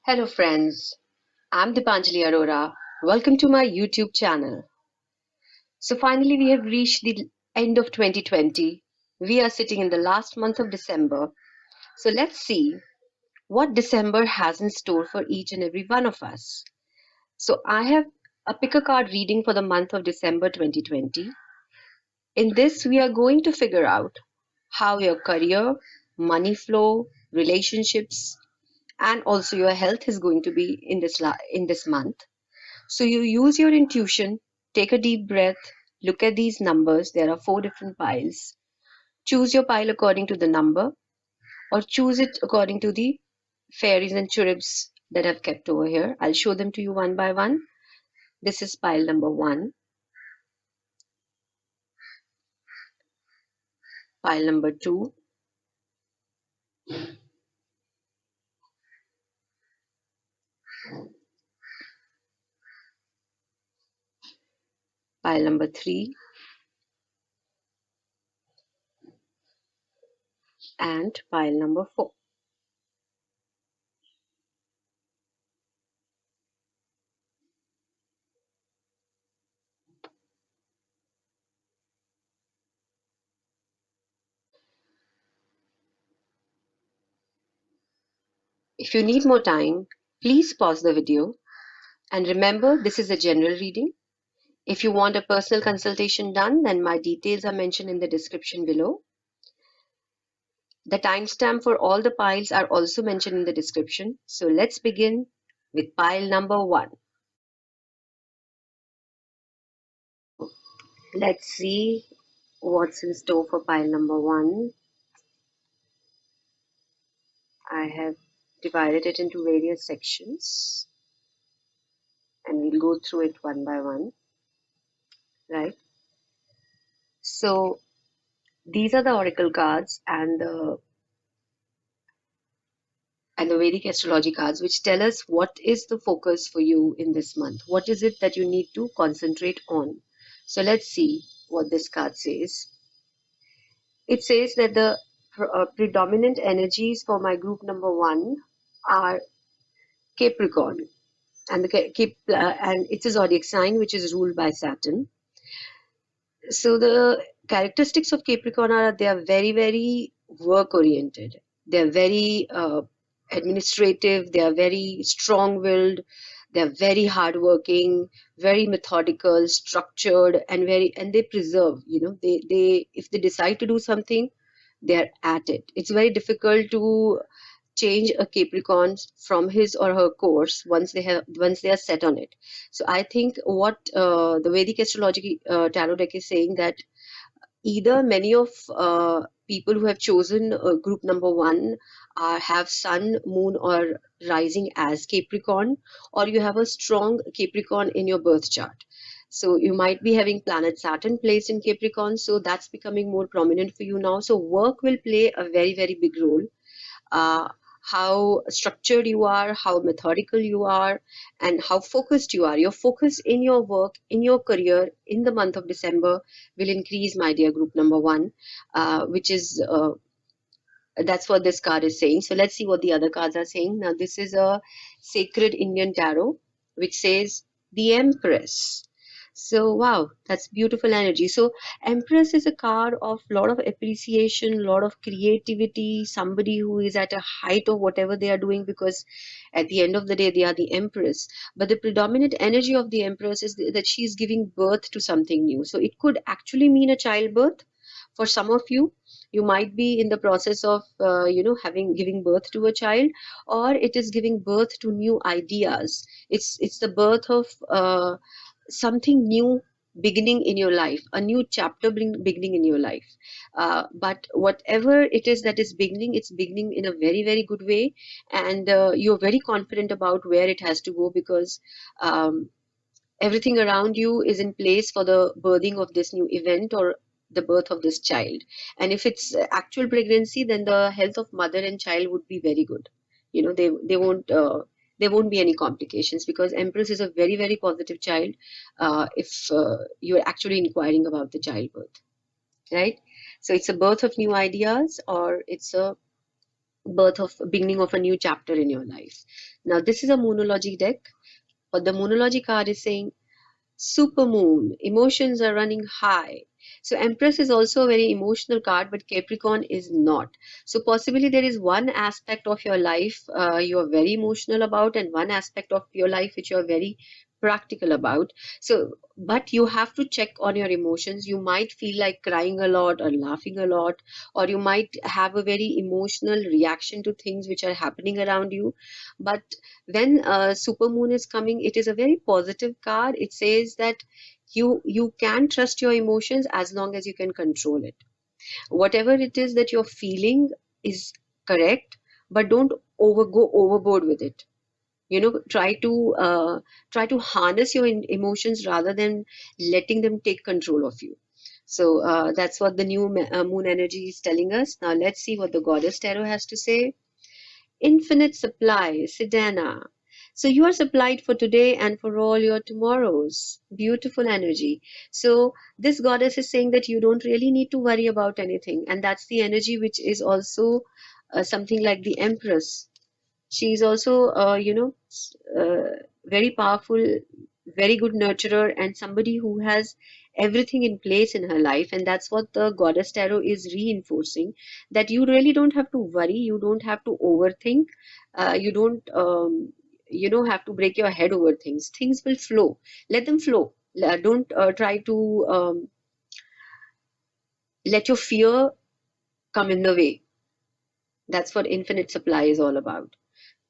Hello friends, I'm Deepanjali Arora. Welcome to my YouTube channel. So finally we have reached the end of 2020. We are sitting in the last month of December. So let's see what December has in store for each and every one of us. So I have a pick a card reading for the month of December 2020. In this we are going to figure out how your career, money flow, relationships and also your health is going to be in this month. So you use your intuition, take a deep breath, look at these numbers. There are 4 different piles. Choose your pile according to the number or choose it according to the fairies and cherubs that I've kept over here. I'll show them to you one by one. This is pile number 1, pile number 2, pile number 3, and pile number 4. If you need more time, please pause the video and remember this is a general reading. If you want a personal consultation done, then my details are mentioned in the description below. The timestamp for all the piles are also mentioned in the description. So let's begin with pile number 1. Let's see what's in store for pile number 1. I have divided it into various sections and we'll go through it one by one, right? So these are the oracle cards and the Vedic astrology cards, which tell us what is the focus for you in this month. What is it that you need to concentrate on? So let's see what this card says. It says that the predominant energies for my group number 1 are Capricorn, and and it's a zodiac sign which is ruled by Saturn. So the characteristics of Capricorn are they are very, very work oriented. They are very administrative. They are very strong willed. They are very hardworking, very methodical, structured, and they preserve. They if they decide to do something, they are at it. It's very difficult to change a Capricorn from his or her course once they are set on it. So I think what the Vedic astrology tarot deck is saying that either many of people who have chosen group number 1 have sun, moon, or rising as Capricorn, or you have a strong Capricorn in your birth chart. So you might be having planet Saturn placed in Capricorn, so that's becoming more prominent for you now. So work will play a very, very big role. uh, how structured you are, how methodical you are, and how focused you are. Your focus in your work, in your career, in the month of December will increase, my dear group number 1, which is that's what this card is saying. So let's see what the other cards are saying. Now, this is a sacred Indian tarot, which says the Empress. So, wow, that's beautiful energy. So, Empress is a card of a lot of appreciation, a lot of creativity, somebody who is at a height of whatever they are doing, because at the end of the day, they are the Empress. But the predominant energy of the Empress is that she is giving birth to something new. So, it could actually mean a childbirth for some of you. You might be in the process of having giving birth to a child, or it is giving birth to new ideas. It's the birth of something new beginning in your life, a new chapter beginning in your life. But whatever it is that is beginning, it's beginning in a very, very good way, and you're very confident about where it has to go, because everything around you is in place for the birthing of this new event or the birth of this child. And if it's actual pregnancy, then the health of mother and child would be very good. They won't be any complications, because Empress is a very, very positive child, if you're actually inquiring about the childbirth, right? So it's a birth of new ideas, or it's a birth of beginning of a new chapter in your life. Now this is a moonology deck, but the moonology card is saying super moon, emotions are running high. So Empress is also a very emotional card, but Capricorn is not. So possibly there is one aspect of your life you are very emotional about, and one aspect of your life which you are very practical about. So but you have to check on your emotions. You might feel like crying a lot or laughing a lot, or you might have a very emotional reaction to things which are happening around you. But when supermoon is coming, it is a very positive card. It says that you can trust your emotions as long as you can control it. Whatever it is that you're feeling is correct, but don't go overboard with it. Try to harness your emotions rather than letting them take control of you. So that's what the new moon energy is telling us. Now let's see what the goddess tarot has to say. Infinite supply, Sedana. So you are supplied for today and for all your tomorrows. Beautiful energy. So this goddess is saying that you don't really need to worry about anything. And that's the energy which is also something like the Empress. She is also, very powerful, very good nurturer, and somebody who has everything in place in her life. And that's what the Goddess Tarot is reinforcing, that you really don't have to worry, you don't have to overthink, you don't, have to break your head over things. Things will flow. Let them flow. Don't try to let your fear come in the way. That's what infinite supply is all about.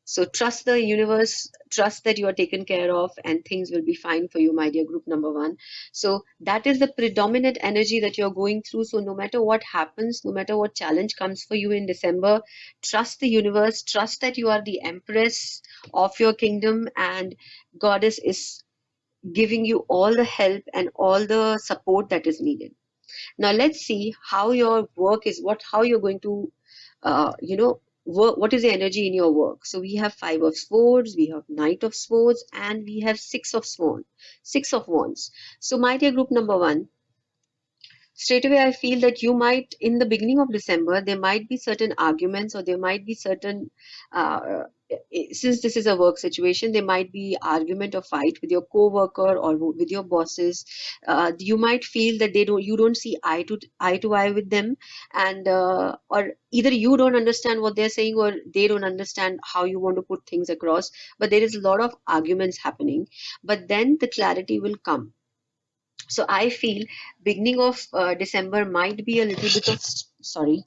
So trust the universe, trust that you are taken care of, and things will be fine for you, my dear group number one. So that is the predominant energy that you're going through. So no matter what happens, no matter what challenge comes for you in December, trust the universe, trust that you are the empress of your kingdom, and Goddess is giving you all the help and all the support that is needed. Now let's see how your work is, how you're going to, work. What is the energy in your work? So we have Five of Swords, we have Knight of Swords, and we have Six of Wands. So my dear group number one, straight away I feel that you might, in the beginning of December, there might be certain arguments, or there might be certain since this is a work situation, there might be argument or fight with your co-worker or with your bosses. You might feel that you don't see eye to eye with them, and or either you don't understand what they're saying, or they don't understand how you want to put things across. But there is a lot of arguments happening, but then the clarity will come. So I feel beginning of December might be a little bit of, sorry,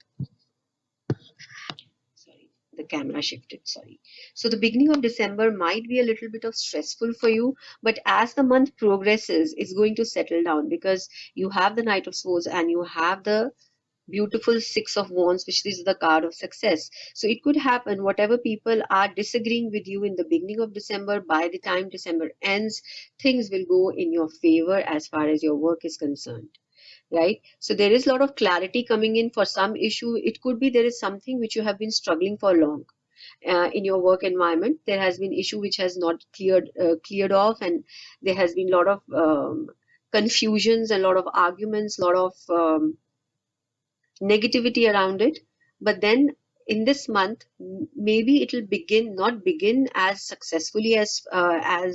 the camera shifted, sorry. So the beginning of December might be a little bit of stressful for you, but as the month progresses, it's going to settle down, because you have the Knight of Swords and you have the beautiful Six of Wands, which is the card of success. So it could happen, whatever people are disagreeing with you in the beginning of December, by the time December ends, things will go in your favor as far as your work is concerned. Right? So there is a lot of clarity coming in for some issue. It could be there is something which you have been struggling for long. In your work environment, there has been issue which has not cleared off, and there has been a lot of confusions, and a lot of arguments, a lot of negativity around it. But then in this month, maybe it will not begin as successfully as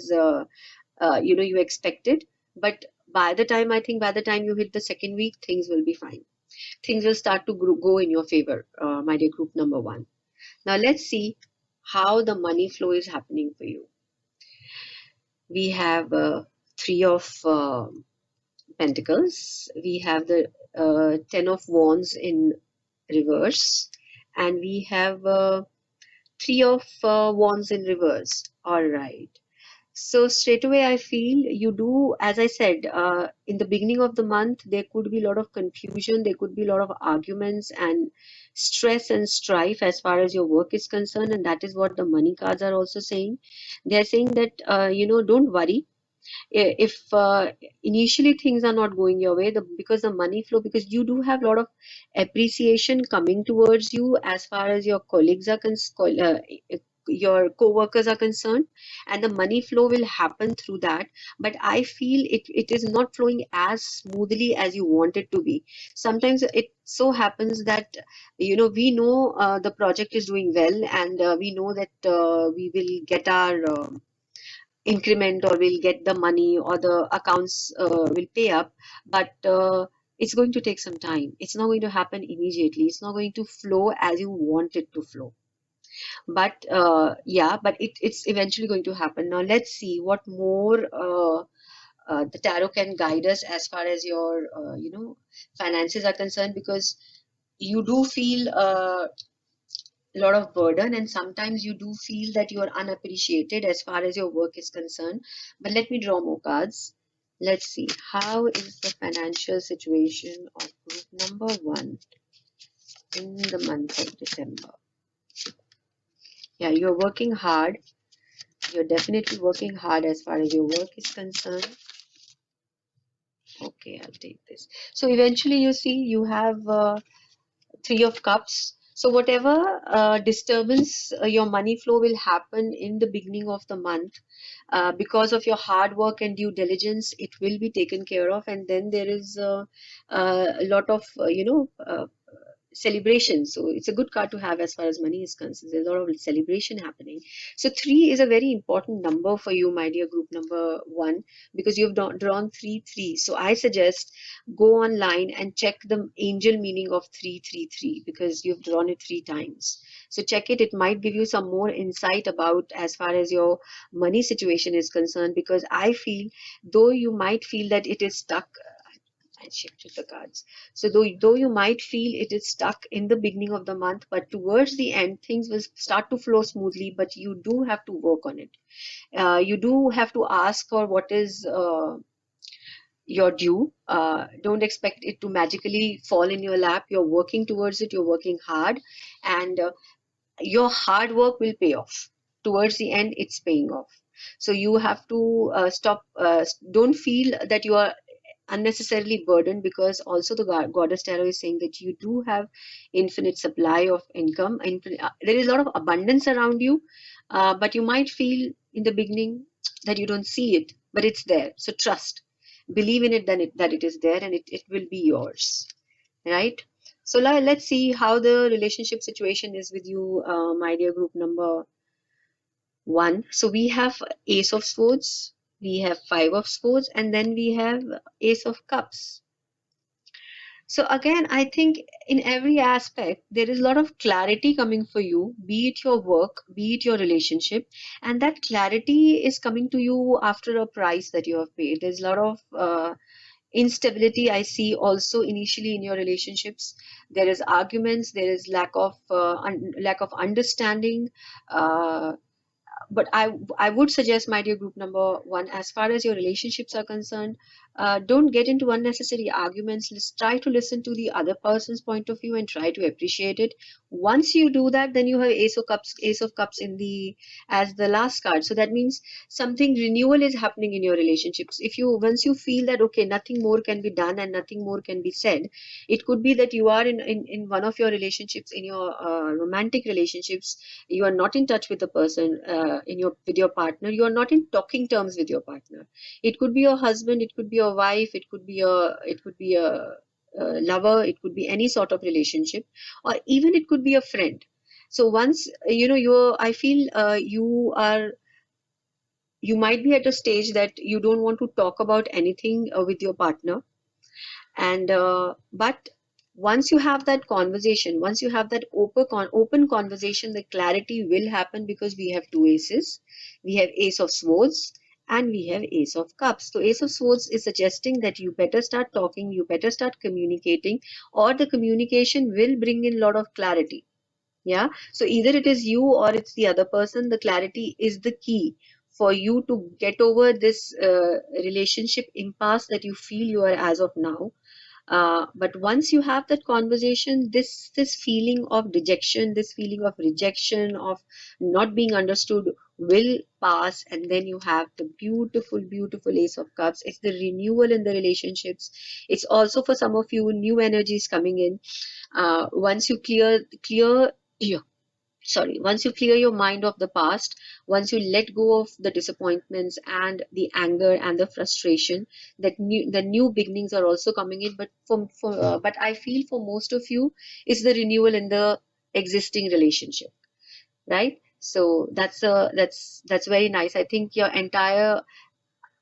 you expected, but by the time you hit the second week, things will be fine. Things will start to go in your favor, my dear group number one. Now let's see how the money flow is happening for you. We have Three of Pentacles, we have the Ten of Wands in reverse, and we have Three of Wands in reverse. All right. So straight away, I feel you do, as I said, in the beginning of the month, there could be a lot of confusion, there could be a lot of arguments and stress and strife as far as your work is concerned. And that is what the money cards are also saying. They are saying that, don't worry. If initially things are not going your way, because the money flow, because you do have a lot of appreciation coming towards you as far as your colleagues are your co-workers are concerned, and the money flow will happen through that. But I feel it is not flowing as smoothly as you want it to be. Sometimes it so happens that we know the project is doing well, and we know that we will get our increment, or we'll get the money, or the accounts will pay up, but it's going to take some time. It's not going to happen immediately. It's not going to flow as you want it to flow. But yeah, but it's eventually going to happen. Now let's see what more the tarot can guide us as far as your finances are concerned, because you do feel a lot of burden, and sometimes you do feel that you are unappreciated as far as your work is concerned. But let me draw more cards. Let's see, how is the financial situation of group number 1 in the month of December? Yeah, you're working hard. You're definitely working hard as far as your work is concerned. Okay, I'll take this. So eventually you see you have 3 of Cups. So whatever disturbance your money flow will happen in the beginning of the month, because of your hard work and due diligence, it will be taken care of. And then there is a lot of celebration. So it's a good card to have as far as money is concerned. There's a lot of celebration happening. So 3 is a very important number for you, my dear group number 1, because you've drawn 3 3. So I suggest go online and check the angel meaning of 333, because you've drawn it 3 times. So check it. It might give you some more insight about as far as your money situation is concerned, because I feel, though you might feel that it is stuck, I shifted the cards. So though you might feel it is stuck in the beginning of the month, but towards the end things will start to flow smoothly. But you do have to work on it. You do have to ask for what is your due. Don't expect it to magically fall in your lap. You're working towards it. You're working hard, and your hard work will pay off. Towards the end, it's paying off. So you have to stop. Don't feel that you are unnecessarily burdened, because also the goddess tarot is saying that you do have infinite supply of income. There is a lot of abundance around you, but you might feel in the beginning that you don't see it, but it's there. So trust, believe in it, that it is there, and it will be yours, right? So let's see how the relationship situation is with you, my dear group number 1. So we have Ace of Swords, we have 5 of Swords, and then we have Ace of Cups. So again, I think in every aspect, there is a lot of clarity coming for you, be it your work, be it your relationship, and that clarity is coming to you after a price that you have paid. There's a lot of instability I see also initially in your relationships. There is arguments, there is lack of understanding. But I would suggest, my dear group number 1, as far as your relationships are concerned, don't get into unnecessary arguments. Let's try to listen to the other person's point of view and try to appreciate it. Once you do that, then you have Ace of Cups in the as the last card. So that means something renewal is happening in your relationships. If you once you feel that okay, nothing more can be done and nothing more can be said, it could be that you are in one of your relationships, in your romantic relationships, you are not in touch with the person, with your partner. You are not in talking terms with your partner. It could be your husband, it could be your wife, it could be a lover, it could be any sort of relationship, or even it could be a friend. So once I feel you might be at a stage that you don't want to talk about anything with your partner, and but once you have that conversation, once you have that open conversation, the clarity will happen, because we have 2 aces. We have Ace of Swords and we have Ace of Cups. So Ace of Swords is suggesting that you better start talking, you better start communicating, or the communication will bring in a lot of clarity. Yeah, so either it is you or it's the other person. The clarity is the key for you to get over this relationship impasse that you feel you are as of now. But once you have that conversation, this feeling of dejection, this feeling of rejection, of not being understood will pass, and then you have the beautiful Ace of Cups. It's the renewal in the relationships. It's also for some of you new energies coming in. Once you clear once you clear your mind of the past, once you let go of the disappointments and the anger and the frustration, the new beginnings are also coming in. But but I feel for most of you, it's the renewal in the existing relationship, right? So that's very nice. I think your entire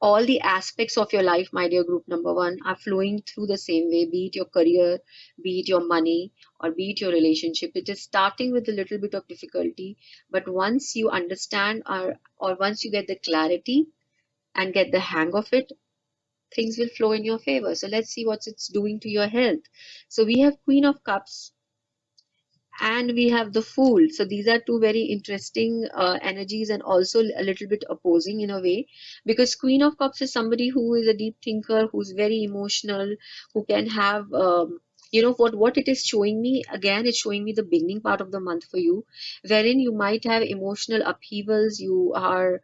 all the aspects of your life, my dear group number one, are flowing through the same way, be it your career, be it your money, or be it your relationship. It is starting with a little bit of difficulty, but once you understand, or once you get the clarity and get the hang of it, things will flow in your favor. So let's see what it's doing to your health. So we have Queen of Cups and we have the Fool. So these are two very interesting energies, and also a little bit opposing in a way, because Queen of Cups is somebody who is a deep thinker, who's very emotional, who can have what it is showing me. Again, it's showing me the beginning part of the month for you, wherein you might have emotional upheavals. You are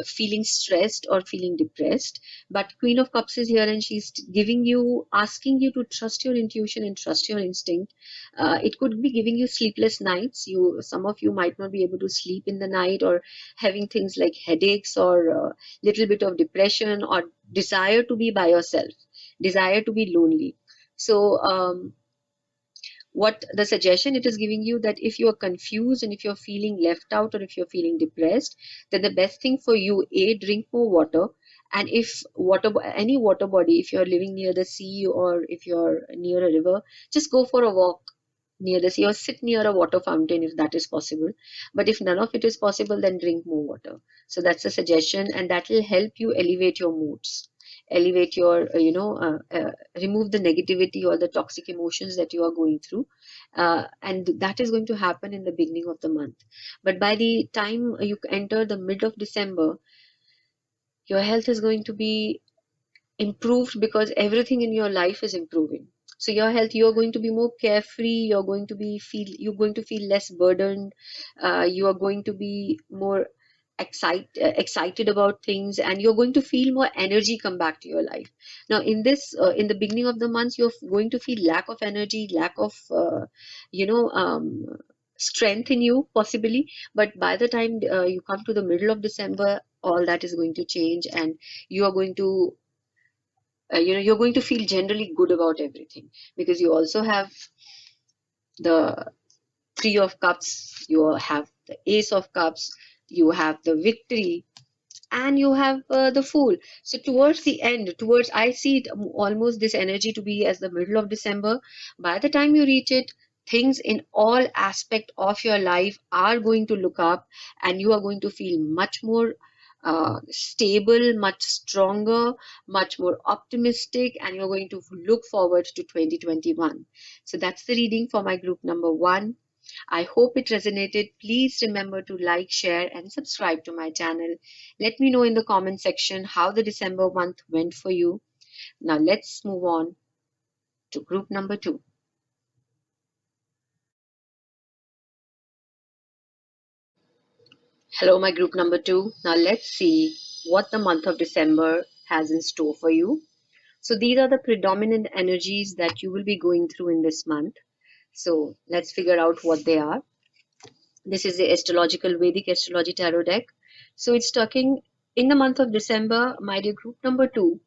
feeling stressed or feeling depressed, but Queen of Cups is here, and she's giving you, asking you to trust your intuition and trust your instinct. It could be giving you sleepless nights. Some of you might not be able to sleep in the night, or having things like headaches, or little bit of depression, or desire to be by yourself, desire to be lonely. So what the suggestion it is giving you, that if you are confused and if you're feeling left out, or if you're feeling depressed, then the best thing for you, drink more water. And if any water body, if you're living near the sea, or if you're near a river, just go for a walk near the sea, or sit near a water fountain if that is possible. But if none of it is possible, then drink more water. So that's a suggestion, and that will help you elevate your moods, elevate your remove the negativity or the toxic emotions that you are going through, and that is going to happen in the beginning of the month. But by the time you enter the mid of December, your health is going to be improved, because everything in your life is improving. So your health, you're going to be more carefree, you're going to feel less burdened, you are going to be more excited about things, and you're going to feel more energy come back to your life. Now in the beginning of the month, you're going to feel lack of energy, lack of you know um, strength in you possibly, but by the time you come to the middle of December, all that is going to change, and you are going to you're going to feel generally good about everything, because you also have the Three of Cups, you have the Ace of Cups, you have the Victory, and you have the Fool. So towards the end, towards I see it almost this energy to be as the middle of December. By the time you reach it, things in all aspect of your life are going to look up, and you are going to feel much more stable, much stronger, much more optimistic, and you're going to look forward to 2021. So that's the reading for my group number one. I hope it resonated. Please remember to like, share, and subscribe to my channel. Let me know in the comment section how the December month went for you. Now let's move on to group number two. Hello, my group number two. Now let's see what the month of December has in store for you. So these are the predominant energies that you will be going through in this month. So let's figure out what they are. This is the astrological Vedic astrology tarot deck. So it's talking in the month of December, my dear group number two,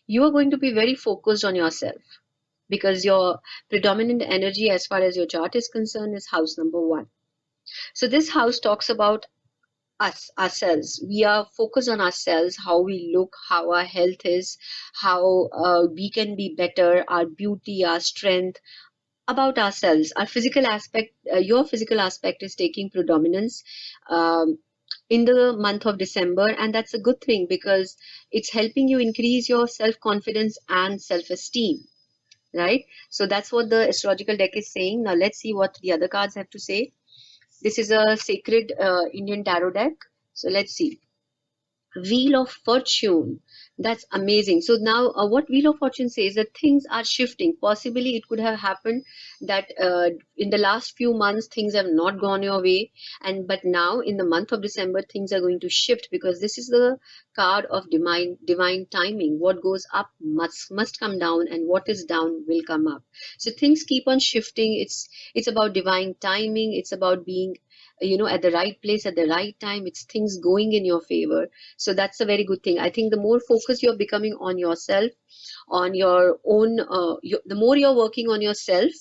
you are going to be very focused on yourself, because your predominant energy as far as your chart is concerned is house number one. So this house talks about ourselves. We are focused on ourselves, how we look, how our health is, how we can be better, our beauty, our strength, about ourselves. Our physical aspect, your physical aspect is taking predominance in the month of December, and that's a good thing, because it's helping you increase your self-confidence and self-esteem, right? So that's what the astrological deck is saying. Now let's see what the other cards have to say. This is a sacred Indian tarot deck. So let's see. Wheel of Fortune. That's amazing. So now, what Wheel of Fortune says that things are shifting. Possibly, it could have happened that in the last few months things have not gone your way, and but now in the month of December things are going to shift, because this is the card of divine timing. What goes up must come down, and what is down will come up. So things keep on shifting. It's about divine timing. It's about being, at the right place at the right time. It's things going in your favor. So that's a very good thing. I think the more focused you're becoming on yourself, on your own, the more you're working on yourself,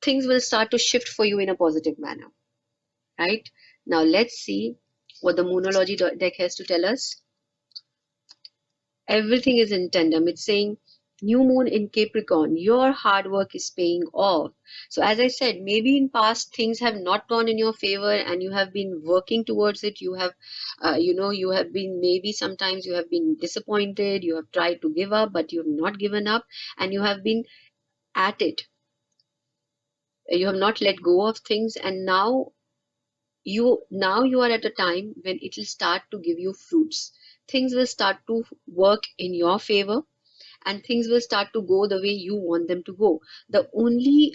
things will start to shift for you in a positive manner, right? Now let's see what the Moonology deck has to tell us. Everything is in tandem. It's saying new moon in Capricorn, your hard work is paying off. So as I said, maybe in past things have not gone in your favor and you have been working towards it. You have, you have been, maybe sometimes you have been disappointed. You have tried to give up, but you have not given up, and you have been at it. You have not let go of things, and now you are at a time when it will start to give you fruits. Things will start to work in your favor, and things will start to go the way you want them to go. The only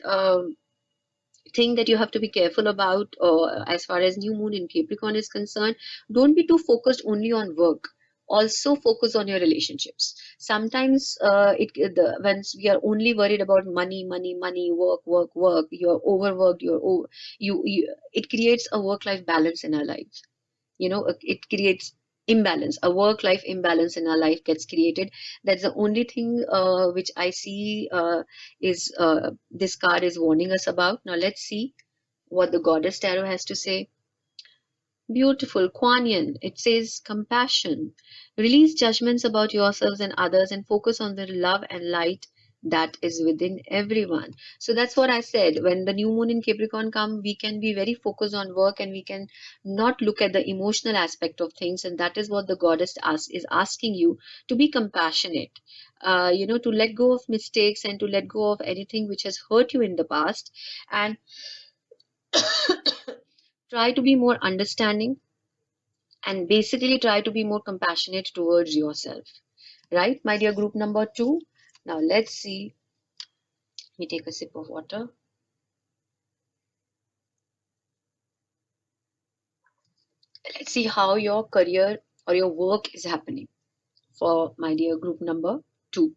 thing that you have to be careful about, as far as new moon in Capricorn is concerned, don't be too focused only on work. Also focus on your relationships. Sometimes when we are only worried about money, money, money, work, work, work, you're overworked, it creates a work-life balance in our lives. It creates imbalance. A work life imbalance in our life gets created. That's the only thing which I see is this card is warning us about. Now let's see what the Goddess Tarot has to say. Beautiful. Kuan Yin. It says compassion. Release judgments about yourselves and others and focus on the love and light that is within everyone. So that's what I said. When the new moon in Capricorn come, we can be very focused on work and we can not look at the emotional aspect of things. And that is what the goddess is asking you, to be compassionate. To let go of mistakes and to let go of anything which has hurt you in the past, and try to be more understanding, and basically try to be more compassionate towards yourself. Right, my dear group number 2? Now let's see. Let me take a sip of water. Let's see how your career or your work is happening for my dear group number 2.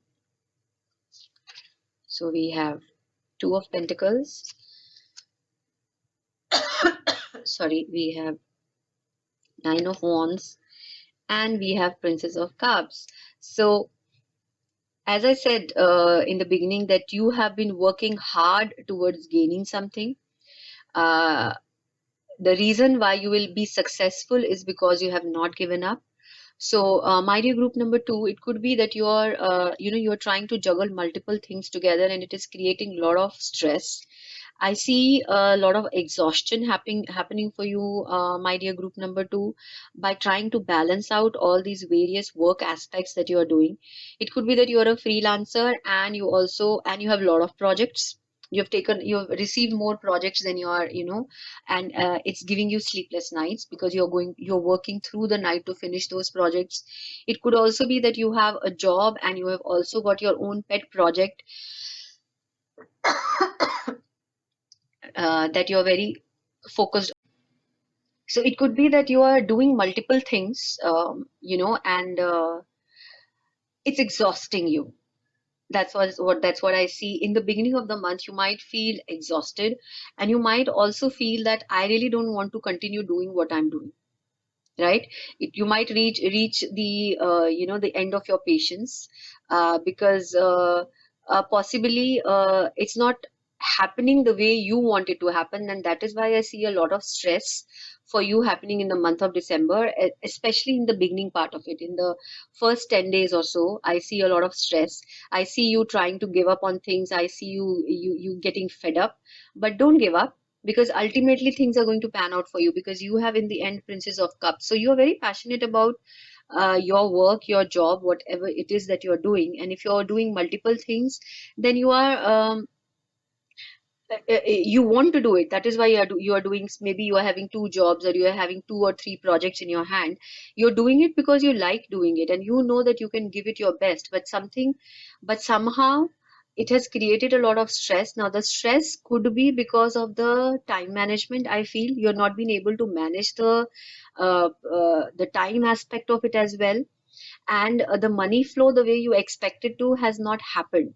So we have Two of Pentacles. Sorry, we have Nine of Wands, and we have Princess of Cups. So as I said in the beginning, that you have been working hard towards gaining something. The reason why you will be successful is because you have not given up. So, my dear group number 2, it could be that you're trying to juggle multiple things together, and it is creating a lot of stress. I see a lot of exhaustion happening for you, my dear group number 2, by trying to balance out all these various work aspects that you are doing. It could be that you are a freelancer and you have a lot of projects. You've received more projects than you are, and it's giving you sleepless nights because you're working through the night to finish those projects. It could also be that you have a job and you have also got your own pet project that you're very focused. So it could be that you are doing multiple things, and it's exhausting you. That's what I see. In the beginning of the month, you might feel exhausted, and you might also feel that I really don't want to continue doing what I'm doing. Right? You might reach the the end of your patience, because possibly it's not happening the way you want it to happen, and that is why I see a lot of stress for you happening in the month of December, especially in the beginning part of it. In the first 10 days or so, I see a lot of stress. I see you trying to give up on things. I see you getting fed up, but don't give up, because ultimately things are going to pan out for you, because you have in the end Princess of Cups. So you're very passionate about your work, your job, whatever it is that you're doing. And if you're doing multiple things, then you are you want to do it. That is why you are doing, maybe you are having two jobs, or you are having two or three projects in your hand. You're doing it because you like doing it, and you know that you can give it your best, but somehow it has created a lot of stress. Now the stress could be because of the time management. I feel you're not being able to manage the time aspect of it as well, and the money flow the way you expected to has not happened.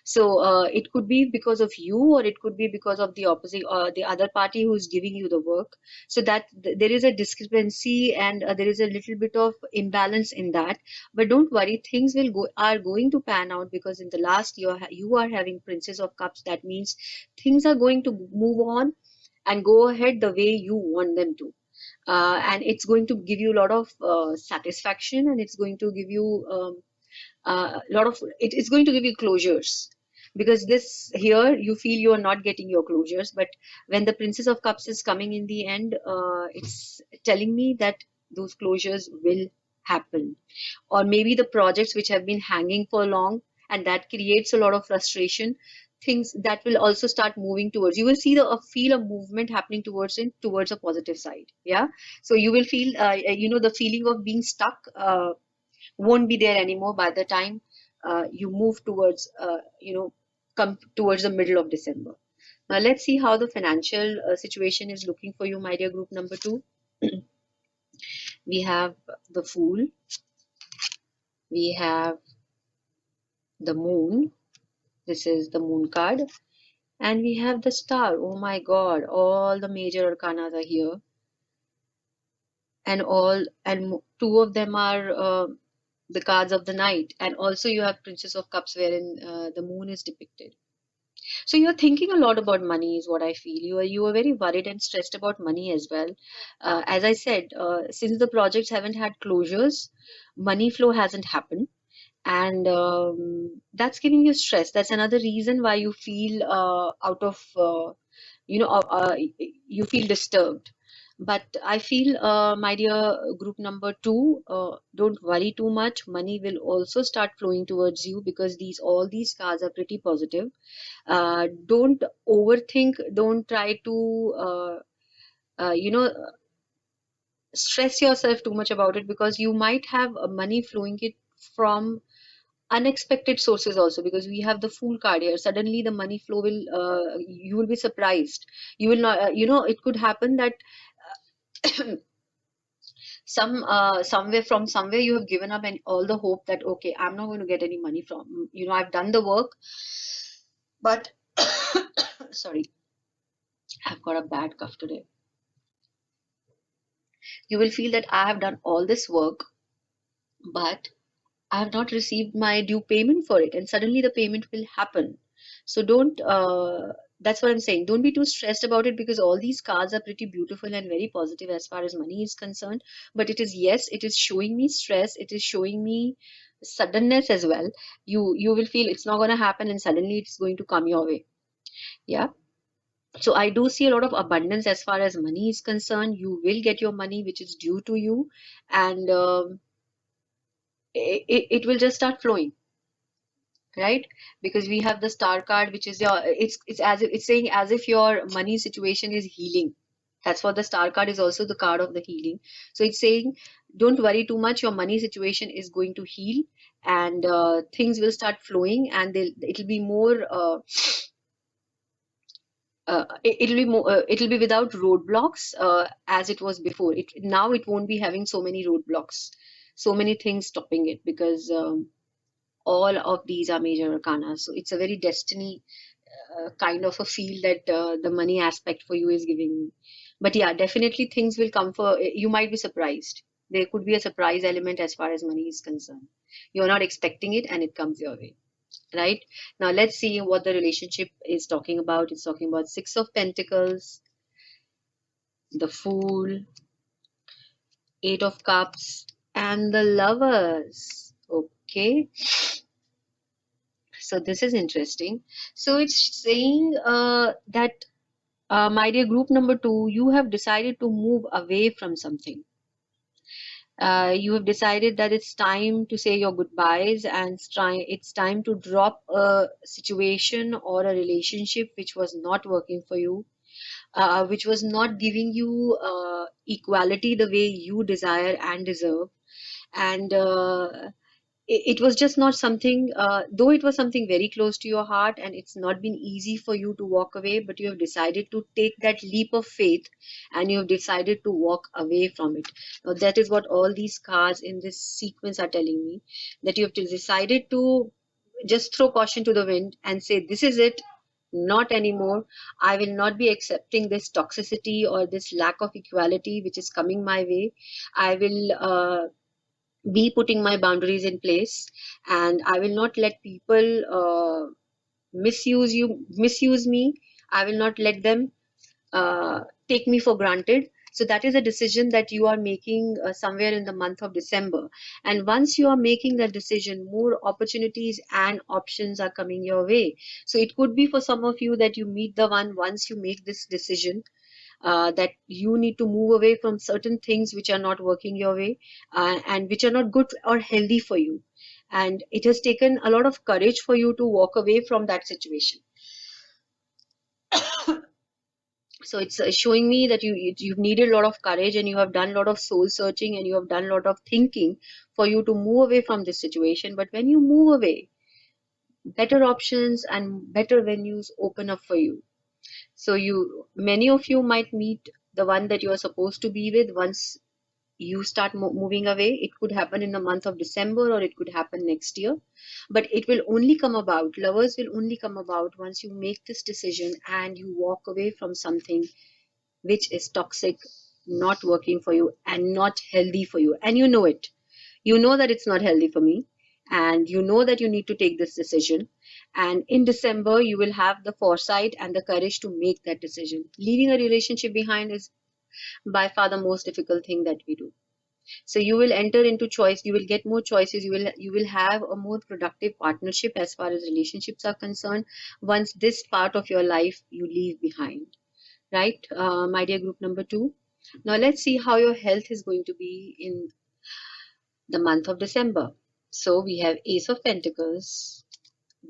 So it could be because of you, or it could be because of the opposite, or the other party who's giving you the work. So that there is a discrepancy, and there is a little bit of imbalance in that. But don't worry, things are going to pan out, because in the last year you are having Princess of Cups. That means things are going to move on and go ahead the way you want them to. And it's going to give you a lot of satisfaction, and it's going to give you a lot of it's going to give you closures, because this here you feel you are not getting your closures. But when the Princess of Cups is coming in the end, it's telling me that those closures will happen. Or maybe the projects which have been hanging for long, and that creates a lot of frustration, things that will also start moving towards, you will see the feel a movement happening towards it, towards a positive side. Yeah, so you will feel the feeling of being stuck won't be there anymore by the time you move towards, come towards the middle of December. Now let's see how the financial situation is looking for you, my dear group number two. We have the Fool, we have the Moon. This is the Moon card, and we have the Star. Oh my God! All the major arcanas are here, and two of them are the cards of the night, and also you have Princess of Cups, wherein the Moon is depicted. So you're thinking a lot about money, is what I feel. You are very worried and stressed about money as well. As I said, since the projects haven't had closures, money flow hasn't happened, and that's giving you stress. That's another reason why you feel out of you know you feel disturbed. But I feel, my dear group number two, don't worry too much. Money will also start flowing towards you, because all these cards are pretty positive. Don't overthink, don't try to uh, you know stress yourself too much about it, because you might have money flowing it from unexpected sources also, because we have the Fool card here. Suddenly the money flow will, you will be surprised. You will not, it could happen that somewhere you have given up and all the hope that, okay, I'm not going to get any money from, I've done the work, but sorry, I've got a bad cough today. You will feel that I have done all this work, but I have not received my due payment for it, and suddenly the payment will happen. So don't, that's what I'm saying. Don't be too stressed about it, because all these cards are pretty beautiful and very positive as far as money is concerned. But it is, yes, it is showing me stress, it is showing me suddenness as well. You will feel it's not going to happen, and suddenly it's going to come your way. Yeah. So I do see a lot of abundance as far as money is concerned. You will get your money which is due to you, and it will just start flowing, right? Because we have the Star card, which is your, it's as if it's saying as if your money situation is healing. That's what the Star card is, also the card of the healing. So it's saying, don't worry too much, your money situation is going to heal, and things will start flowing, and it'll be more it'll be without roadblocks, as it was before. Now it won't be having so many roadblocks, so many things stopping it, because all of these are major arcana. So it's a very destiny kind of a feel that the money aspect for you is giving me. But yeah, definitely things will come for you. Might be surprised. There could be a surprise element as far as money is concerned. You're not expecting it, and it comes your way. Right? Now let's see what the relationship is talking about. It's talking about Six of Pentacles, the Fool, Eight of Cups, and the Lovers. Okay, so this is interesting. So it's saying that, my dear group number two, you have decided to move away from something. You have decided that it's time to say your goodbyes, and it's time to drop a situation or a relationship which was not working for you, which was not giving you equality the way you desire and deserve. And it was just not something, though it was something very close to your heart, and it's not been easy for you to walk away, but you have decided to take that leap of faith and you have decided to walk away from it. Now, that is what all these cards in this sequence are telling me, that you have decided to just throw caution to the wind and say, this is it, not anymore. I will not be accepting this toxicity or this lack of equality which is coming my way. I will be putting my boundaries in place, and I will not let people misuse me. I will not let them take me for granted. So that is a decision that you are making somewhere in the month of December. And once you are making that decision, more opportunities and options are coming your way. So it could be for some of you that you meet the one once you make this decision, that you need to move away from certain things which are not working your way, and which are not good or healthy for you. And it has taken a lot of courage for you to walk away from that situation. So it's showing me that you've needed a lot of courage, and you have done a lot of soul searching, and you have done a lot of thinking for you to move away from this situation. But when you move away, better options and better venues open up for you. So many of you might meet the one that you are supposed to be with once you start moving away. It could happen in the month of December, or it could happen next year, but it will only come about, lovers will only come about once you make this decision and you walk away from something which is toxic, not working for you and not healthy for you, and you know it. You know that it's not healthy for me, and you know that you need to take this decision. And in December you will have the foresight and the courage to make that decision. Leaving a relationship behind is by far the most difficult thing that we do. So you will enter into choice, you will get more choices, you will have a more productive partnership as far as relationships are concerned once this part of your life you leave behind, right? My dear group number 2, now let's see how your health is going to be in the month of December. So we have Ace of Pentacles,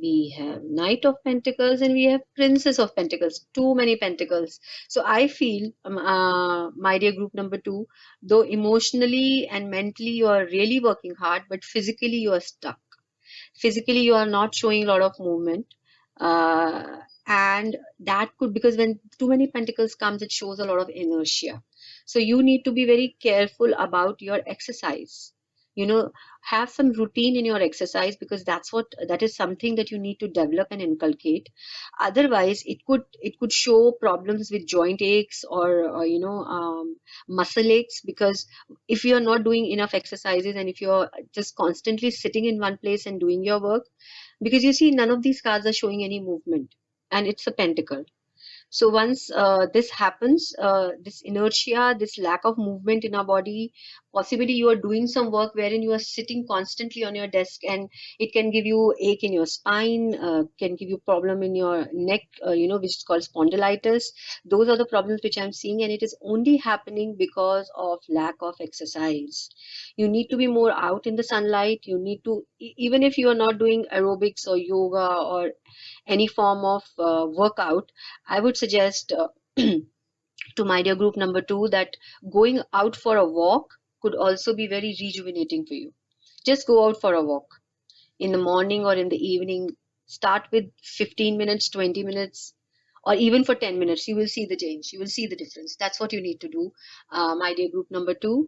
we have Knight of Pentacles, and we have Princess of Pentacles. Too many Pentacles. So I feel, my dear group number 2, though emotionally and mentally you are really working hard, but physically you are stuck. Physically you are not showing a lot of movement, and that could, because when too many pentacles comes, it shows a lot of inertia. So you need to be very careful about your exercise. You know, have some routine in your exercise, because that is something that you need to develop and inculcate. Otherwise it could show problems with joint aches, or muscle aches, because if you are not doing enough exercises, and if you're just constantly sitting in one place and doing your work, because you see none of these cards are showing any movement, and it's a pentacle. So once this happens, this inertia, this lack of movement in our body, possibly you are doing some work wherein you are sitting constantly on your desk, and it can give you ache in your spine, can give you problem in your neck, which is called spondylitis. Those are the problems which I'm seeing, and it is only happening because of lack of exercise. You need to be more out in the sunlight. You need to, even if you are not doing aerobics or yoga or any form of workout, I would suggest to my dear group number 2 that going out for a walk could also be very rejuvenating for you. Just go out for a walk in the morning or in the evening. Start with 15 minutes, 20 minutes, or even for 10 minutes. You will see the change. You will see the difference. That's what you need to do, my dear group number 2.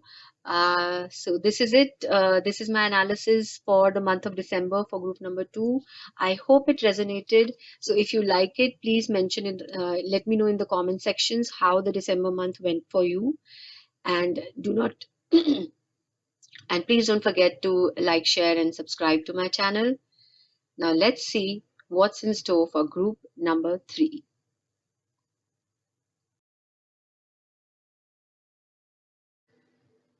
So this is it. This is my analysis for the month of December for group number 2. I hope it resonated. So if you like it, please mention it. Let me know in the comment sections how the December month went for you. And do not and please don't forget to like, share, and subscribe to my channel. Now let's see what's in store for group number 3.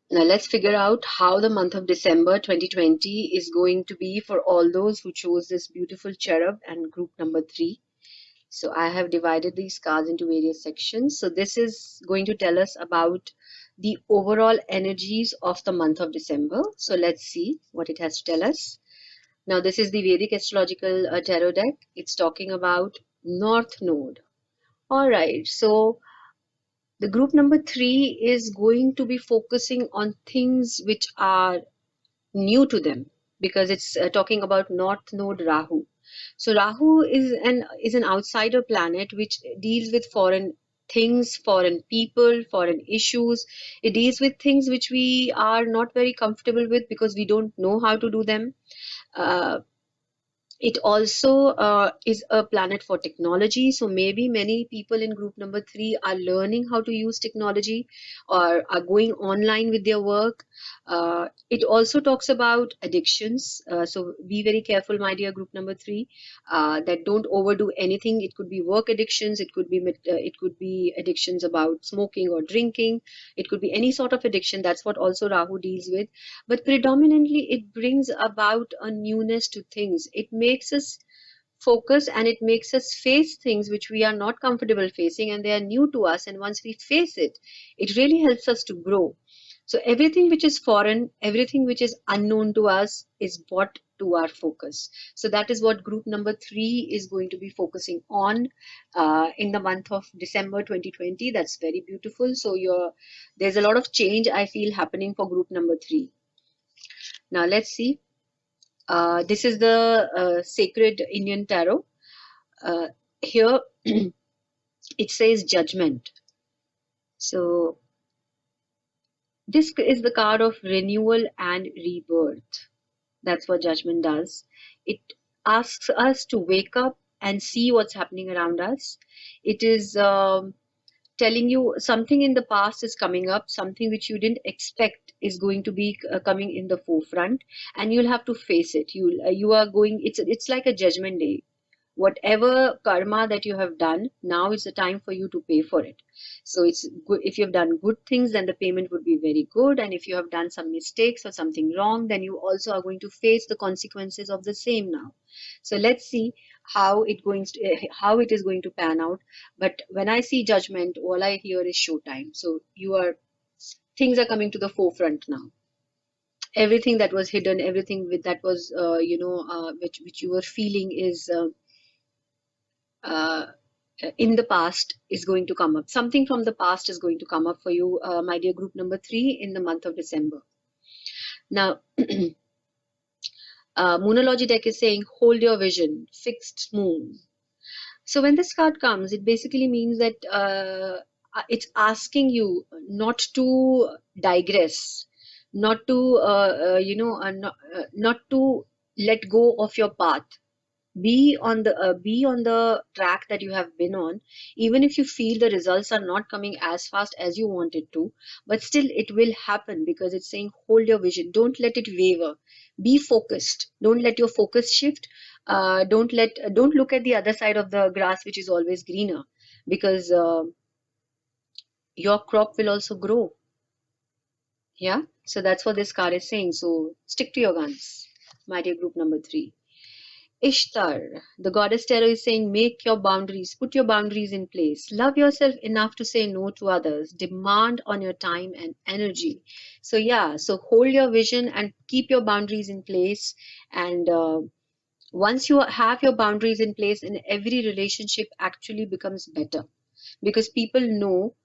Now let's figure out how the month of December 2020 is going to be for all those who chose this beautiful cherub and group number 3. So I have divided these cards into various sections. So this is going to tell us about the overall energies of the month of December. So let's see what it has to tell us. Now, this is the Vedic astrological tarot deck. It's talking about North Node. All right, so the group number 3 is going to be focusing on things which are new to them, because it's talking about North Node Rahu. So Rahu is an outsider planet which deals with foreign things, foreign people, foreign issues. It deals with things which we are not very comfortable with because we don't know how to do them. Uh, it also is a planet for technology. So maybe many people in group number 3 are learning how to use technology or are going online with their work. It also talks about addictions. So be very careful, my dear group number 3, that don't overdo anything. It could be work addictions. It could be addictions about smoking or drinking. It could be any sort of addiction. That's what also Rahu deals with. But predominantly, it brings about a newness to things. It makes us focus and it makes us face things which we are not comfortable facing and they are new to us. And once we face it, it really helps us to grow. So everything which is foreign, everything which is unknown to us is brought to our focus. So that is what group number 3 is going to be focusing on in the month of December 2020. That's very beautiful. So there's a lot of change I feel happening for group number 3. Now let's see. This is the sacred Indian tarot. Here it says judgment. So this is the card of renewal and rebirth. That's what judgment does. It asks us to wake up and see what's happening around us. It is telling you something in the past is coming up, something which you didn't expect is going to be coming in the forefront, and you'll have to face it. You are going. It's like a judgment day. Whatever karma that you have done, now is the time for you to pay for it. So it's good if you've done good things, then the payment would be very good, and if you have done some mistakes or something wrong, then you also are going to face the consequences of the same now. So let's see how it is going to pan out. But when I see judgment, all I hear is showtime. So things are coming to the forefront now. Everything that was hidden, everything that was which you were feeling is uh, in the past is going to come up. Something from the past is going to come up for you, my dear group number 3, in the month of December. Now, Moonology deck is saying, hold your vision, fixed moon. So when this card comes, it basically means that it's asking you not to digress, not to, not to let go of your path. Be on the track that you have been on, even if you feel the results are not coming as fast as you want it to, but still it will happen, because it's saying hold your vision, don't let it waver, be focused, don't let your focus shift. Don't look at the other side of the grass which is always greener, because your crop will also grow. Yeah, so that's what this card is saying. So stick to your guns, my dear group number 3. Ishtar, the goddess tarot, is saying, make your boundaries, put your boundaries in place. Love yourself enough to say no to others. Demand on your time and energy. So, yeah, so hold your vision and keep your boundaries in place. And once you have your boundaries in place, in every relationship actually becomes better, because people know,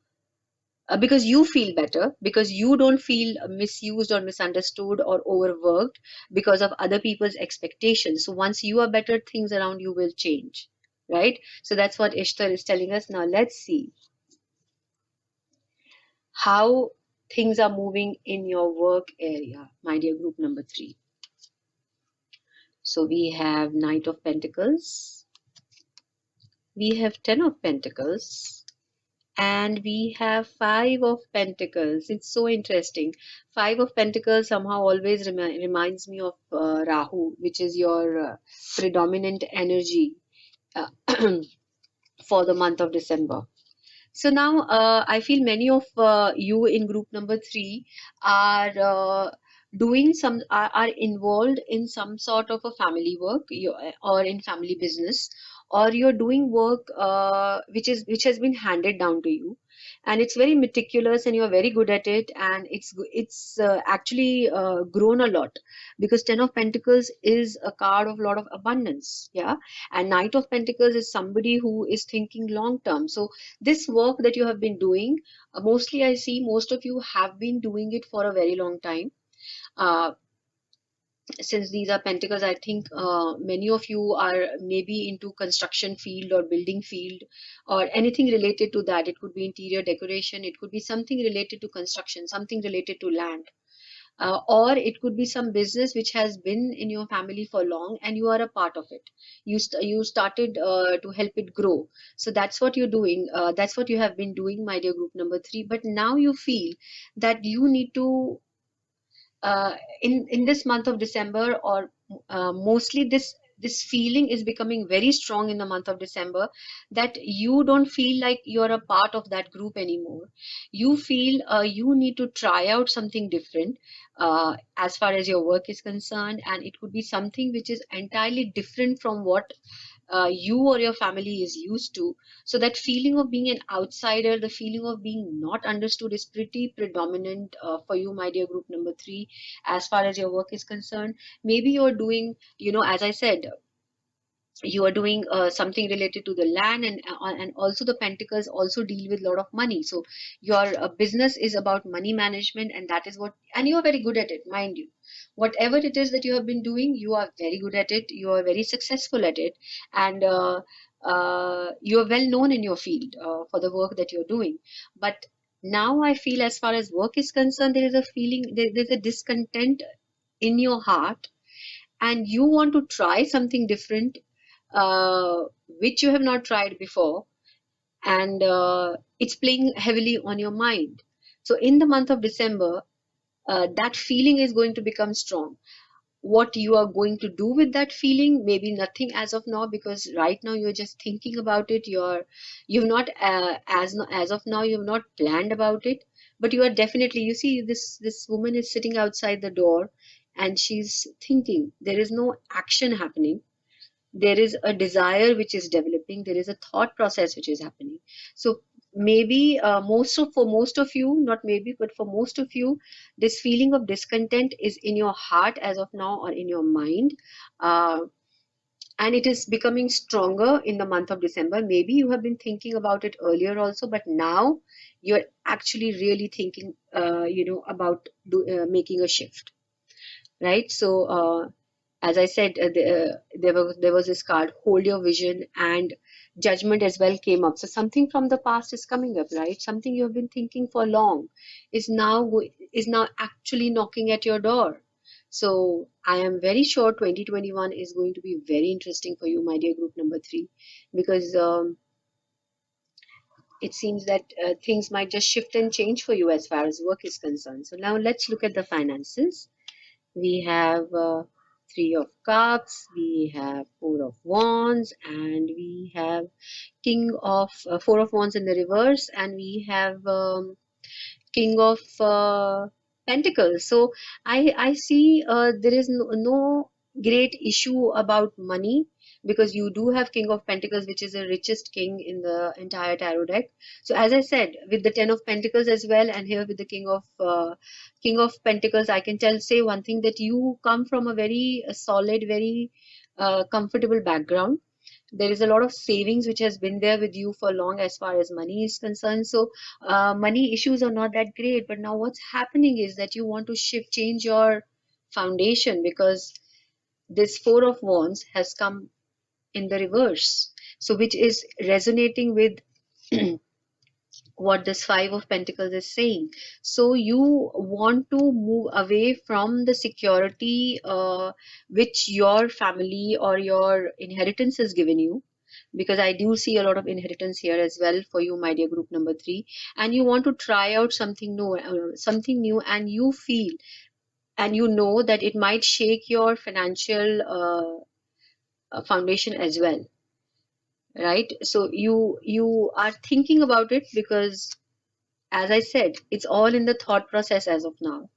because you feel better, because you don't feel misused or misunderstood or overworked because of other people's expectations. So once you are better, things around you will change, right? So that's what Ishtar is telling us. Now let's see how things are moving in your work area, my dear group number 3. So we have Knight of Pentacles, we have 10 of Pentacles, and we have 5 of Pentacles. It's so interesting. 5 of Pentacles somehow always reminds me of Rahu, which is your predominant energy uh, for the month of December. So now I feel many of you in group number 3 are are involved in some sort of a family work, or in family business, or you're doing work which has been handed down to you, and it's very meticulous and you're very good at it, and it's actually grown a lot, because Ten of Pentacles is a card of a lot of abundance, yeah, and Knight of Pentacles is somebody who is thinking long term. So this work that you have been doing, mostly I see most of you have been doing it for a very long time. uh, since these are pentacles, I think many of you are maybe into construction field or building field or anything related to that. It could be interior decoration, it could be something related to construction, something related to land, or it could be some business which has been in your family for long and you are a part of it. You started to help it grow. So that's what you're doing, that's what you have been doing, my dear group number 3. But now you feel that you need to, in this month of December, or mostly this feeling is becoming very strong in the month of December, that you don't feel like you're a part of that group anymore. You feel you need to try out something different as far as your work is concerned, and it could be something which is entirely different from what you or your family is used to. So that feeling of being an outsider, the feeling of being not understood is pretty predominant for you, my dear group number 3, as far as your work is concerned. Maybe you're doing, as I said, you are doing something related to the land, and also the pentacles also deal with a lot of money. So your business is about money management, and that is what, and you are very good at it, mind you. Whatever it is that you have been doing, you are very good at it, you are very successful at it, and you are well known in your field for the work that you're doing. But now I feel, as far as work is concerned, there is a feeling, there's a discontent in your heart, and you want to try something different, which you have not tried before, and it's playing heavily on your mind. So in the month of December, that feeling is going to become strong. What you are going to do with that feeling, maybe nothing as of now, because right now you're just thinking about it. You've not as of now you've not planned about it, but you are definitely, you see, this woman is sitting outside the door and she's thinking. There is no action happening, there is a desire which is developing, there is a thought process which is happening. So maybe for most of you, not maybe, but for most of you, this feeling of discontent is in your heart as of now, or in your mind, uh, and it is becoming stronger in the month of December. Maybe you have been thinking about it earlier also, but now you're actually really thinking about making a shift, right? So as I said, there was this card, hold your vision, and judgment as well came up. So something from the past is coming up, right? Something you have been thinking for long is now actually knocking at your door. So I am very sure 2021 is going to be very interesting for you, my dear group number 3, because it seems that things might just shift and change for you as far as work is concerned. So now let's look at the finances. We have Three of Cups, we have Four of Wands, and we have Four of Wands in the reverse, and we have King of Pentacles. So I see there is no great issue about money, because you do have King of Pentacles, which is the richest king in the entire tarot deck. So as I said, with the Ten of Pentacles as well, and here with the King of Pentacles, I can say one thing, that you come from a very solid, very comfortable background. There is a lot of savings which has been there with you for long as far as money is concerned. So money issues are not that great, but now what's happening is that you want to change your foundation, because this Four of Wands has come in the reverse, so which is resonating with what this Five of Pentacles is saying. So you want to move away from the security which your family or your inheritance has given you, because I do see a lot of inheritance here as well for you, my dear group number 3, and you want to try out something new, and you feel, and you know that it might shake your financial foundation as well, right? So you are thinking about it, because as I said, it's all in the thought process as of now.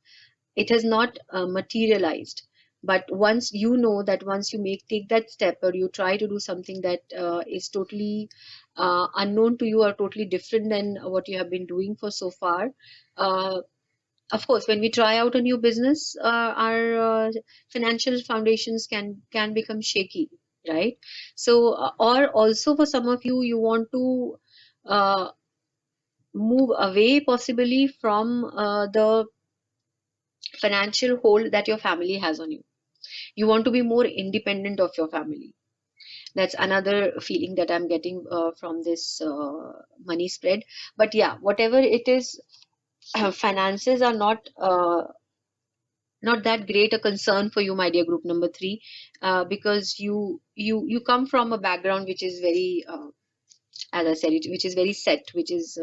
It has not materialized. But once you know that once you take that step, or you try to do something that is totally unknown to you or totally different than what you have been doing for so far, uh, of course, when we try out a new business, our financial foundations can become shaky, right? So, or also for some of you, you want to uh, move away possibly from the financial hold that your family has on you. You want to be more independent of your family. That's another feeling that I'm getting from this money spread. But yeah, whatever it is, finances are not that great a concern for you, my dear group number three, because you come from a background which is very, as I said, which is very set, which is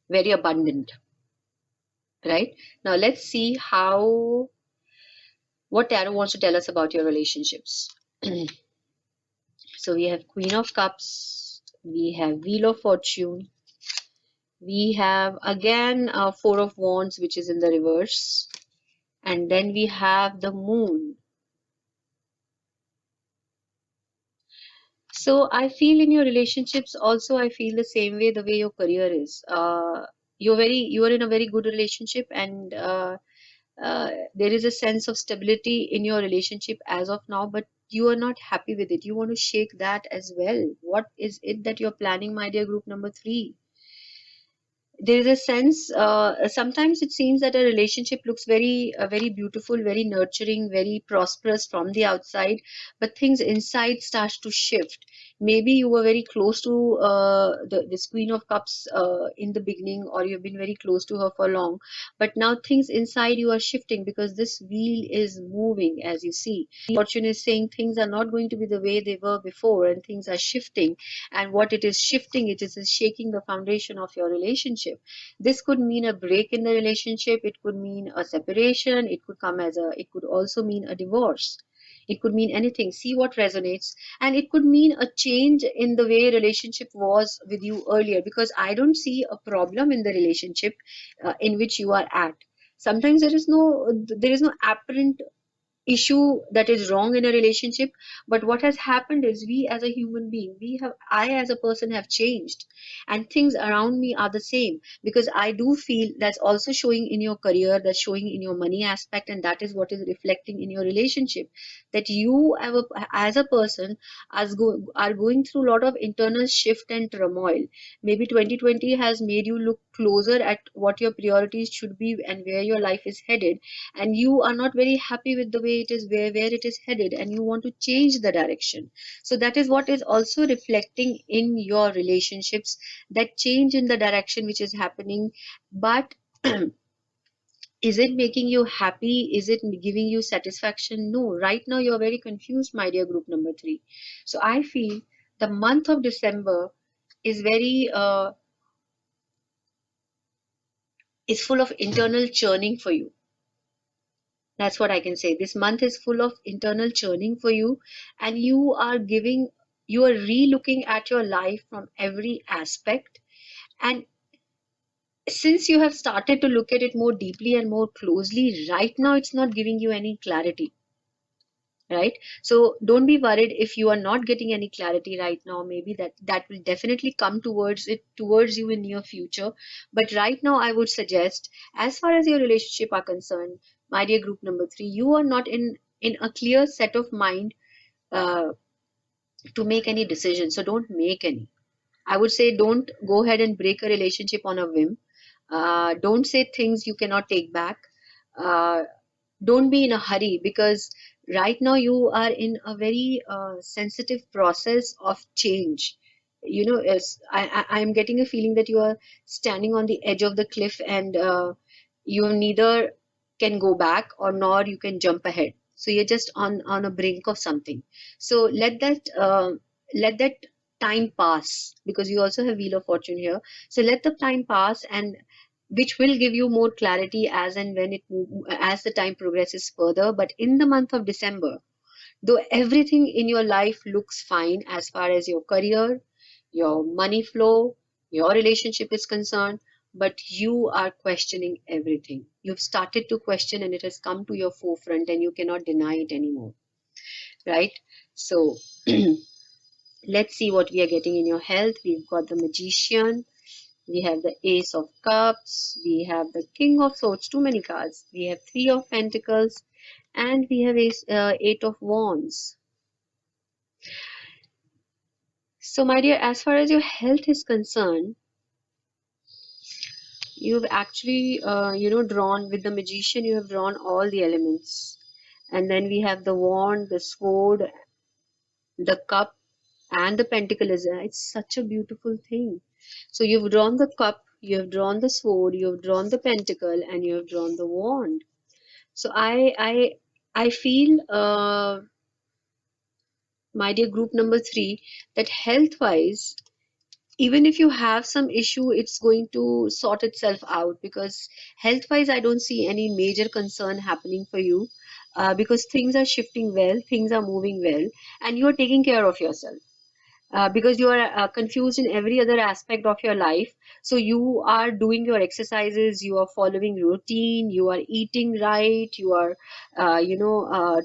very abundant, right? Now let's see how what tarot wants to tell us about your relationships. So we have Queen of Cups, we have Wheel of Fortune, we have again Four of Wands, which is in the reverse, and then we have the Moon. So I feel in your relationships also, I feel the same way, the way your career is. You are in a very good relationship, and there is a sense of stability in your relationship as of now, but you are not happy with it. You want to shake that as well. What is it that you're planning, my dear group number three? There is a sense, sometimes it seems that a relationship looks very beautiful, very nurturing, very prosperous from the outside, but things inside starts to shift. Maybe you were very close to this Queen of Cups in the beginning, or you've been very close to her for long, but now things inside you are shifting because this wheel is moving. As you see, fortune is saying things are not going to be the way they were before, and things are shifting, and what it is shifting, it is shaking the foundation of your relationship. This could mean a break in the relationship, it could mean a separation, it could also mean a divorce, it could mean anything. See what resonates. And it could mean a change in the way relationship was with you earlier, because I don't see a problem in the relationship in which you are at. Sometimes there is no apparent issue that is wrong in a relationship, but what has happened is, we as a human being, I as a person have changed, and things around me are the same, because I do feel that's also showing in your career, that's showing in your money aspect, and that is what is reflecting in your relationship, that you as a person are going through a lot of internal shift and turmoil. Maybe 2020 has made you look closer at what your priorities should be and where your life is headed, and you are not very happy with the way it is, where it is headed, and you want to change the direction. So that is what is also reflecting in your relationships, that change in the direction which is happening. But is it making you happy? Is it giving you satisfaction? No, right now you're very confused, my dear group number three. So I feel the month of December is very is full of internal churning for you. That's what I can say. This month is full of internal churning for you, and you are re-looking at your life from every aspect. And since you have started to look at it more deeply and more closely, right now it's not giving you any clarity, right? So don't be worried if you are not getting any clarity right now. Maybe that will definitely come towards you in near future. But right now, I would suggest, as far as your relationship are concerned, my dear group number three, you are not in a clear set of mind uh, to make any decision. So don't make any. I would say, don't go ahead and break a relationship on a whim. Don't say things you cannot take back. Uh, don't be in a hurry, because right now you are in a very sensitive process of change. As I am getting a feeling that you are standing on the edge of the cliff, and you neither can go back or nor you can jump ahead. So you're just on a brink of something. So let that time pass, because you also have Wheel of Fortune here. So let the time pass, and which will give you more clarity as the time progresses further. But in the month of December, though everything in your life looks fine as far as your career, your money flow, your relationship is concerned, but you are questioning everything. You've started to question and it has come to your forefront and you cannot deny it anymore, right? So let's see what we are getting in your health. We've got the Magician, we have the Ace of Cups, we have the King of Swords, too many cards. We have Three of Pentacles, and we have Eight of Wands. So, my dear, as far as your health is concerned, you've actually, drawn with the Magician, you have drawn all the elements. And then we have the Wand, the Sword, the Cup, and the Pentacle. It's such a beautiful thing. So, you've drawn the Cup, you have drawn the Sword, you have drawn the Pentacle, and you have drawn the Wand. So I feel, my dear group number 3, that health wise, even if you have some issue, it's going to sort itself out, because health wise I don't see any major concern happening for you, because things are shifting well, things are moving well, and you are taking care of yourself, because you are confused in every other aspect of your life. So you are doing your exercises, you are following routine, you are eating right, you are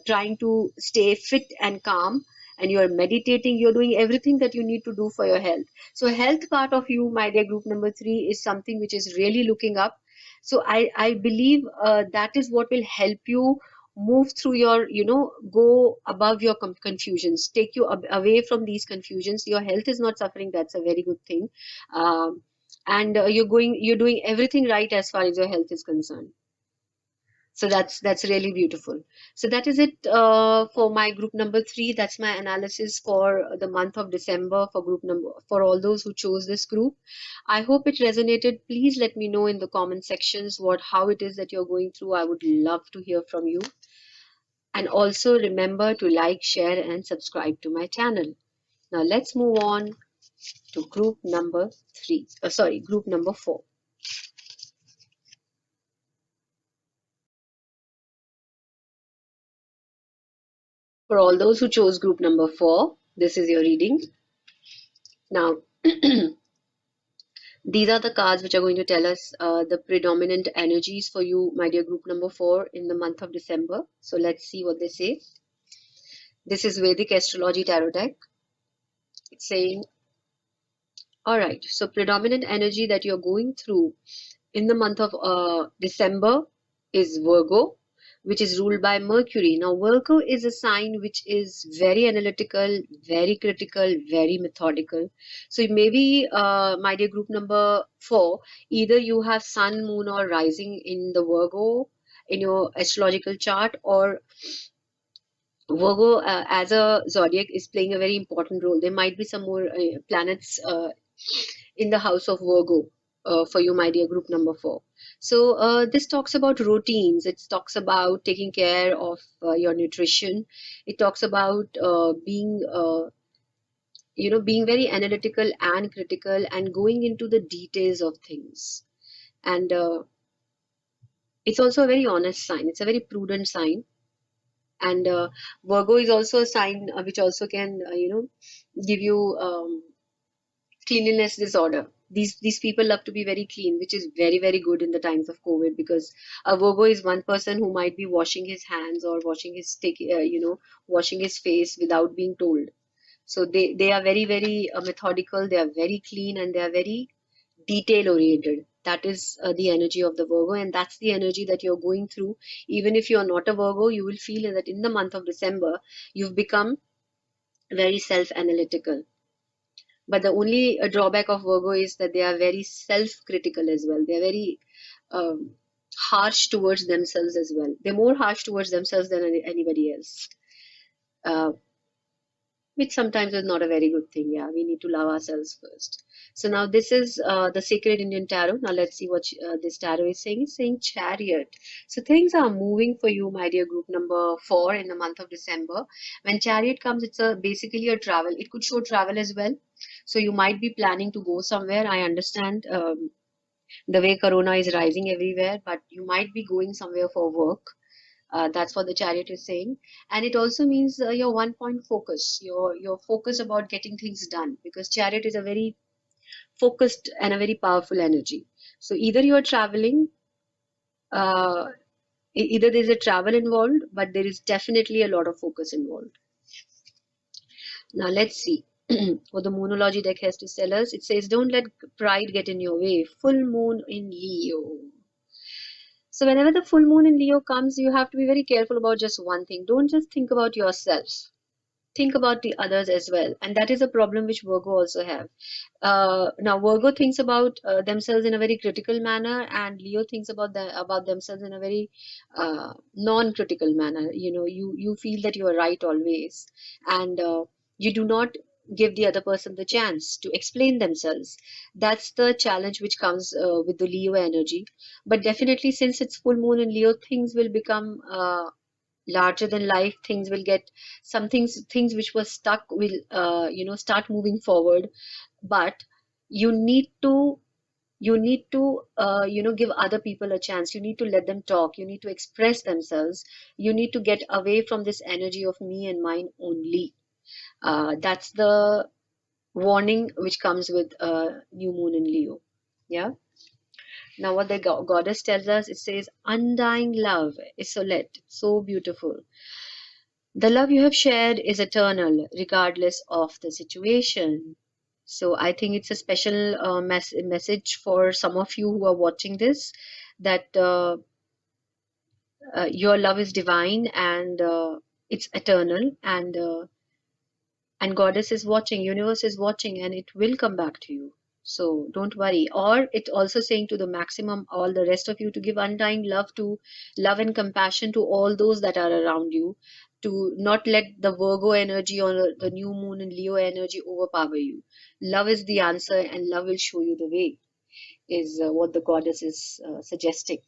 trying to stay fit and calm, and you are meditating, you're doing everything that you need to do for your health. So health part of you, my dear group number 3, is something which is really looking up. So I believe that is what will help you move through your, go above your confusions, take you away from these confusions. Your health is not suffering, that's a very good thing. And you're doing everything right as far as your health is concerned. So that's really beautiful. So that is it for my group number 3. That's my analysis for the month of December for group number, for all those who chose this group. I hope it resonated. Please let me know in the comment sections how it is that you're going through. I would love to hear from you. And also remember to like, share, and subscribe to my channel. Now let's move on to group number 3. Group number 4. For all those who chose group number 4, this is your reading. Now, these are the cards which are going to tell us the predominant energies for you, my dear group number 4, in the month of December. So let's see what they say. This is Vedic Astrology Tarot deck. It's saying, all right, so predominant energy that you're going through in the month of December is Virgo, which is ruled by Mercury. Now, Virgo is a sign which is very analytical, very critical, very methodical. So maybe, my dear group number 4, either you have sun, moon, or rising in the Virgo in your astrological chart, or Virgo as a zodiac is playing a very important role. There might be some more planets in the house of Virgo for you, my dear group number 4. So this talks about routines. It talks about taking care of your nutrition. It talks about being very analytical and critical and going into the details of things. And it's also a very honest sign. It's a very prudent sign. And Virgo is also a sign which also can, give you cleanliness disorder. These people love to be very clean, which is very, very good in the times of COVID, because a Virgo is one person who might be washing his hands or washing his face without being told. So they are very, very methodical. They are very clean, and they are very detail oriented. That is the energy of the Virgo, and that's the energy that you're going through. Even if you're not a Virgo, you will feel that in the month of December you've become very self-analytical. But the only drawback of Virgo is that they are very self-critical as well. They're very harsh towards themselves as well. They're more harsh towards themselves than anybody else. Which sometimes is not a very good thing. Yeah, we need to love ourselves first. So now this is the Sacred Indian Tarot. Now let's see what this tarot is saying. It's saying Chariot. So things are moving for you, my dear group number 4, in the month of December. When Chariot comes, it's basically a travel. It could show travel as well. So you might be planning to go somewhere. I understand the way Corona is rising everywhere, but you might be going somewhere for work. That's what the Chariot is saying. And it also means your one point focus, your focus about getting things done, because Chariot is a very focused and a very powerful energy. So either you are traveling, uh, either there's a travel involved, but there is definitely a lot of focus involved. Now let's see what the Moonology deck has to tell us. It says, don't let pride get in your way. Full moon in Leo. So whenever the full moon in Leo comes, you have to be very careful about just one thing. Don't just think about yourself. Think about the others as well. And that is a problem which Virgo also have. Now Virgo thinks about themselves in a very critical manner, and Leo thinks about themselves in a very non-critical manner. You feel that you are right always, and you do not give the other person the chance to explain themselves. That's the challenge which comes with the Leo energy. But definitely, since it's full moon in Leo, things will become larger than life. Things will get, some things which were stuck will start moving forward. But you need to give other people a chance. You need to let them talk. You need to express themselves. You need to get away from this energy of me and mine only. That's the warning which comes with new moon in Leo. Yeah. Now what the goddess tells us, it says, undying love is so beautiful. The love you have shared is eternal, regardless of the situation. So I think it's a special message for some of you who are watching this, that your love is divine, and it's eternal, and goddess is watching, universe is watching, and it will come back to you. So don't worry. Or it also saying to the maximum, all the rest of you, to give undying love and compassion to all those that are around you, to not let the Virgo energy or the new moon and Leo energy overpower you. Love is the answer, and love will show you the way, is what the goddess is suggesting.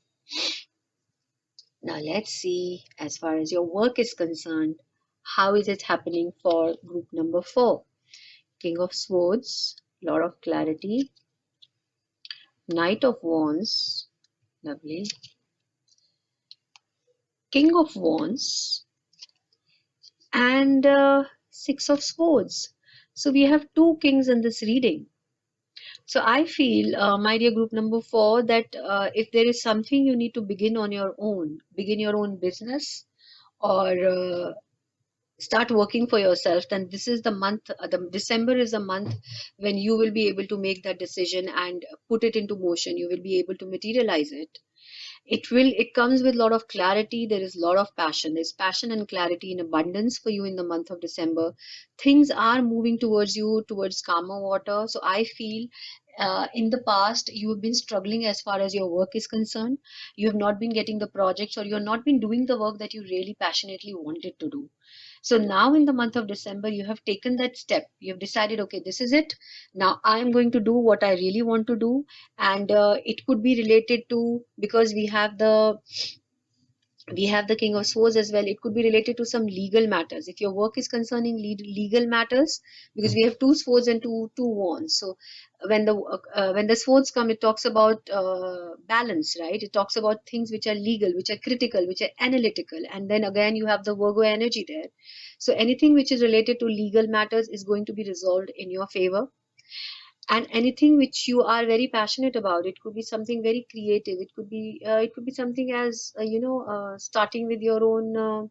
Now let's see, as far as your work is concerned, how is it happening for group number 4? King of Swords, lot of clarity, Knight of Wands, lovely, King of Wands, and Six of Swords. So we have two kings in this reading. So I feel, my dear group number 4, that if there is something you need to begin your own business, or start working for yourself, then this is the month. The December is a month when you will be able to make that decision and put it into motion. You will be able to materialize it. It comes with a lot of clarity. There is a lot of passion. There's passion and clarity in abundance for you in the month of December. Things are moving towards you, towards calmer water. So I feel, in the past you have been struggling as far as your work is concerned. You have not been getting the projects, or you have not been doing the work that you really passionately wanted to do. So now in the month of December, you have taken that step. You have decided, okay, this is it. Now I am going to do what I really want to do. And it could be related to, because we have the King of Swords as well. It could be related to some legal matters. If your work is concerning legal matters, because we have two swords and two wands. So when the swords come, it talks about balance, right? It talks about things which are legal, which are critical, which are analytical, and then again you have the Virgo energy there. So anything which is related to legal matters is going to be resolved in your favor. And anything which you are very passionate about, it could be something very creative. It could be something as uh, starting with your own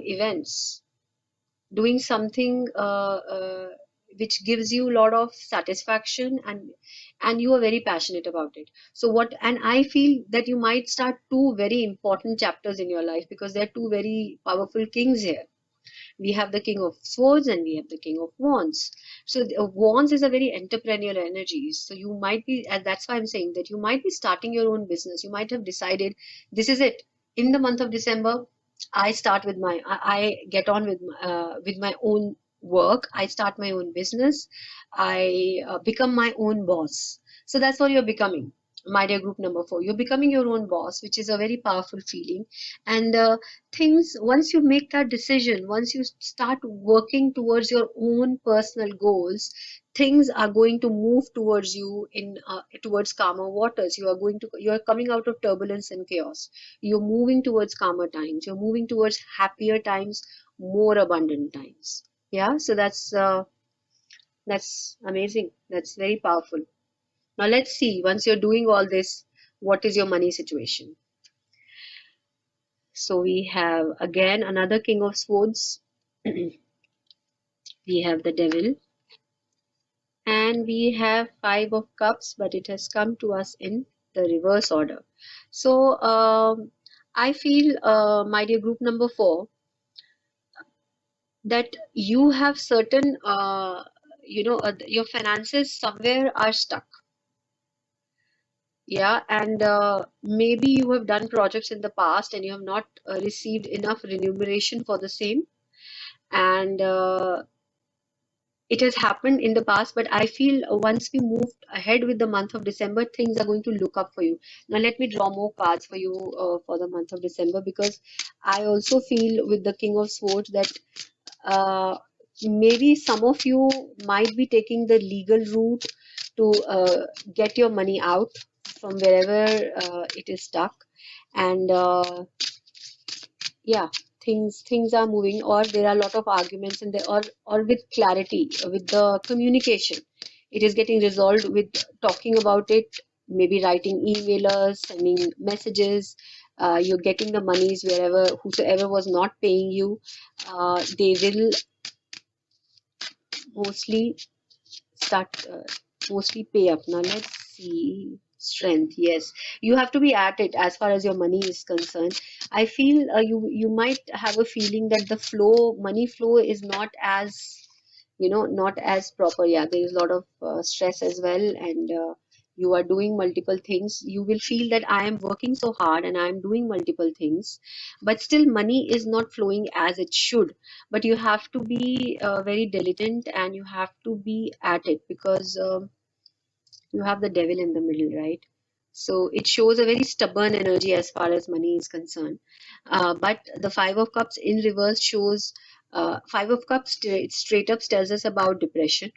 events, doing something which gives you a lot of satisfaction, and you are very passionate about it. So what and I feel that you might start two very important chapters in your life, because there are two very powerful kings here. We have the King of Swords and we have the King of Wands. So Wands is a very entrepreneurial energy. So you might be, and that's why I'm saying that you might be starting your own business. You might have decided, this is it. In the month of December, I get on with my own work. I start my own business. I become my own boss. So that's what you're becoming, my dear group number 4. You're becoming your own boss, which is a very powerful feeling. And things, once you make that decision, once you start working towards your own personal goals, things are going to move towards you in towards calmer waters. You are coming out of turbulence and chaos. You're moving towards calmer times. You're moving towards happier times, more abundant times. Yeah, so that's amazing. That's very powerful. Now let's see, once you're doing all this, what is your money situation? So we have again another King of Swords. We have the Devil, and we have Five of Cups, but it has come to us in the reverse order. So I feel, my dear group number 4, that you have certain, your finances somewhere are stuck. Yeah, and maybe you have done projects in the past and you have not received enough remuneration for the same. And it has happened in the past, but I feel once we move ahead with the month of December, things are going to look up for you. Now, let me draw more cards for you for the month of December, because I also feel with the King of Swords that uh, maybe some of you might be taking the legal route to get your money out from wherever it is stuck. And yeah, things are moving, or there are a lot of arguments in there, or with clarity, with the communication, it is getting resolved with talking about it, maybe writing emailers, sending messages. You're getting the monies wherever, whosoever was not paying you, they will mostly start mostly pay up. Now let's see, strength. Yes, you have to be at it as far as your money is concerned. I feel you might have a feeling that the money flow is not as, not as proper. Yeah, there is a lot of stress as well, and you are doing multiple things. You will feel that I am working so hard and I am doing multiple things, but still money is not flowing as it should. But you have to be very diligent, and you have to be at it, because you have the devil in the middle, right? So it shows a very stubborn energy as far as money is concerned. But the Five of Cups in reverse shows, Five of Cups straight up tells us about depression,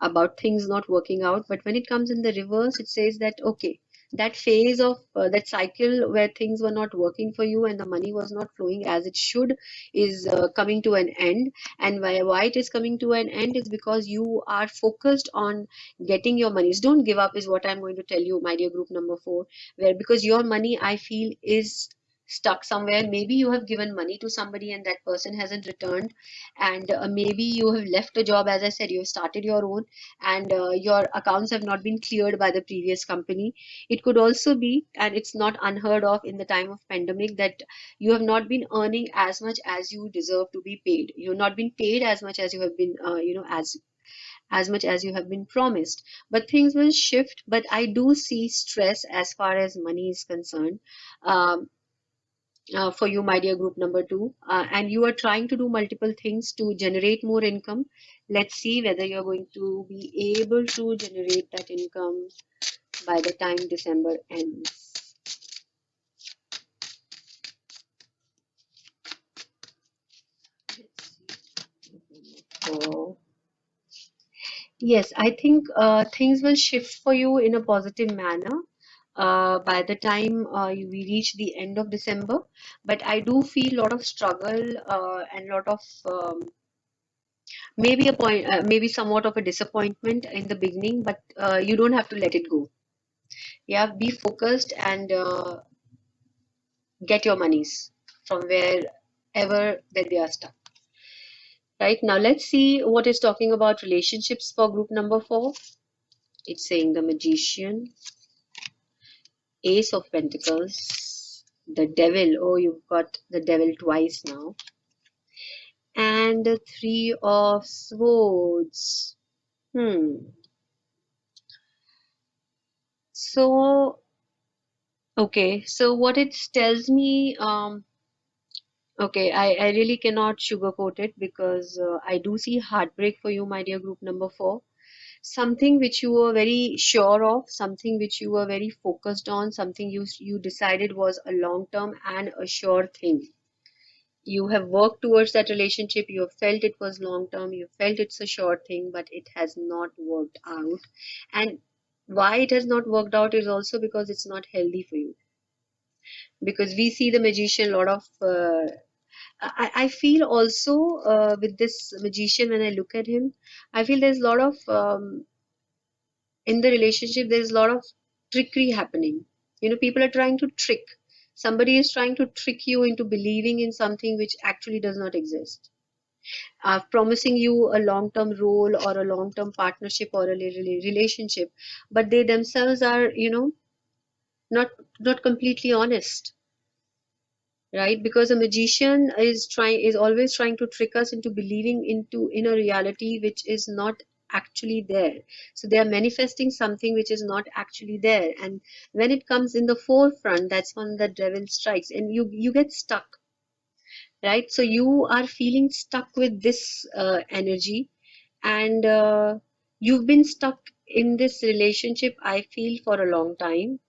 about things not working out. But when it comes in the reverse, it says that, okay, that phase of that cycle where things were not working for you and the money was not flowing as it should is coming to an end. And why it is coming to an end is because you are focused on getting your monies. Don't give up is what I'm going to tell you, my dear group number 4, where, because your money, I feel, is stuck somewhere. Maybe you have given money to somebody and that person hasn't returned, and maybe you have left a job, as I said, you have started your own, and your accounts have not been cleared by the previous company. It could also be, and it's not unheard of in the time of pandemic, that you have not been earning as much as you deserve to be paid. You have not been paid as much as you have been, as much as you have been promised. But things will shift. But I do see stress as far as money is concerned. Um, for you, my dear group number 2, and you are trying to do multiple things to generate more income. Let's see whether you're going to be able to generate that income by the time December ends. Let's see. So, yes, I think things will shift for you in a positive manner by the time we reach the end of December. But I do feel a lot of struggle and a lot of maybe a point, maybe somewhat of a disappointment in the beginning, but you don't have to let it go. Yeah, be focused and get your monies from wherever that they are stuck. Right, now let's see what is talking about relationships for group number 4. It's saying the Magician, Ace of Pentacles, the Devil. Oh, you've got the Devil twice now. And the Three of Swords. So, okay, so what it tells me, okay, I really cannot sugarcoat it, because I do see heartbreak for you, my dear group number 4. Something which you were very sure of, something which you were very focused on, something you decided was a long-term and a sure thing. You have worked towards that relationship, you have felt it was long-term, you felt it's a sure thing, but it has not worked out. And why it has not worked out is also because it's not healthy for you. Because we see the Magician, a lot of I feel also with this Magician, when I look at him, I feel there's a lot of in the relationship there's a lot of trickery happening. People are trying to trick. Somebody is trying to trick you into believing in something which actually does not exist. Promising you a long-term role or a long-term partnership or a relationship, but they themselves are, not not completely honest, right? Because a magician is always trying to trick us into believing in a reality which is not actually there. So they are manifesting something which is not actually there, and when it comes in the forefront, that's when the devil strikes and you get stuck, right? So you are feeling stuck with this energy, and you've been stuck in this relationship, I feel, for a long time.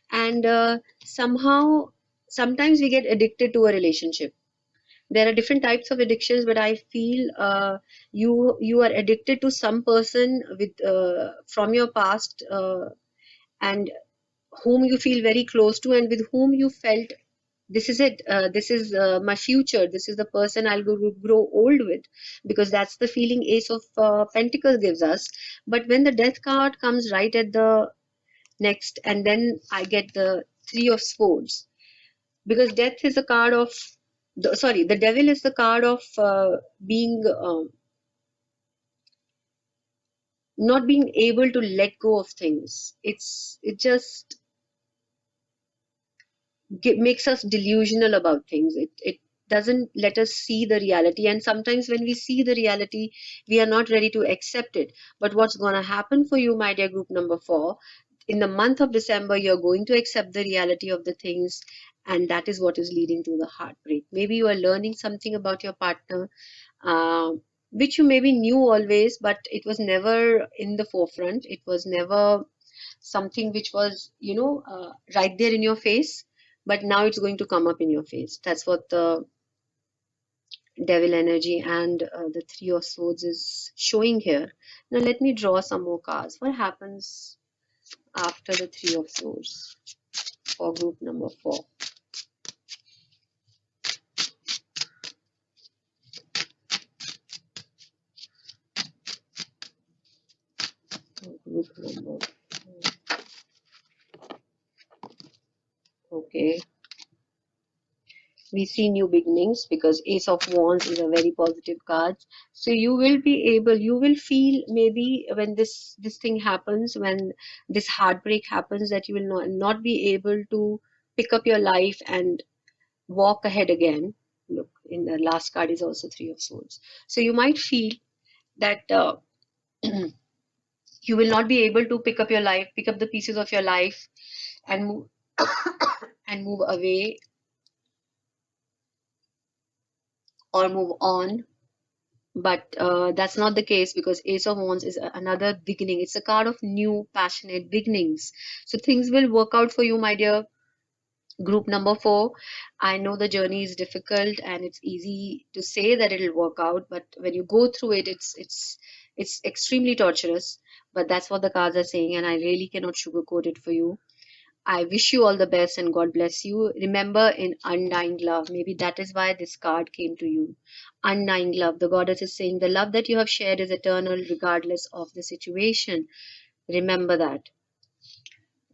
And somehow, sometimes we get addicted to a relationship. There are different types of addictions, but I feel you are addicted to some person with from your past, and whom you feel very close to, and with whom you felt this is it, this is my future, this is the person I'll grow old with, because that's the feeling Ace of Pentacles gives us. But when the Death card comes right at the next, and then I get the Three of Swords, because death is a card of the devil is the card of being not being able to let go of things. It just makes us delusional about things. It doesn't let us see the reality, and sometimes when we see the reality, we are not ready to accept it. But what's going to happen for you, my dear group number 4, in the month of December, you're going to accept the reality of the things, and that is what is leading to the heartbreak. Maybe you are learning something about your partner, uh, which you maybe knew always, but it was never in the forefront. It was never something which was, right there in your face, but now it's going to come up in your face. That's what the devil energy and the Three of Swords is showing here. Now let me draw some more cards. What happens after the Three of Swords for group number 4? Group number 4. Okay, we see new beginnings, because Ace of Wands is a very positive card. So you will feel, maybe when this thing happens, when this heartbreak happens, that you will not be able to pick up your life and walk ahead again. Look, in the last card is also Three of Swords. So you might feel that you will not be able to pick up your life, pick up the pieces of your life, and move and move away or move on. But that's not the case, because Ace of Wands is another beginning. It's a card of new, passionate beginnings. So things will work out for you, my dear group number 4. I know the journey is difficult, and it's easy to say that it'll work out, but when you go through it, it's extremely torturous. But that's what the cards are saying, and I really cannot sugarcoat it for you. I wish you all the best and God bless you. Remember, in undying love, maybe that is why this card came to you. Undying love. The goddess is saying the love that you have shared is eternal regardless of the situation. Remember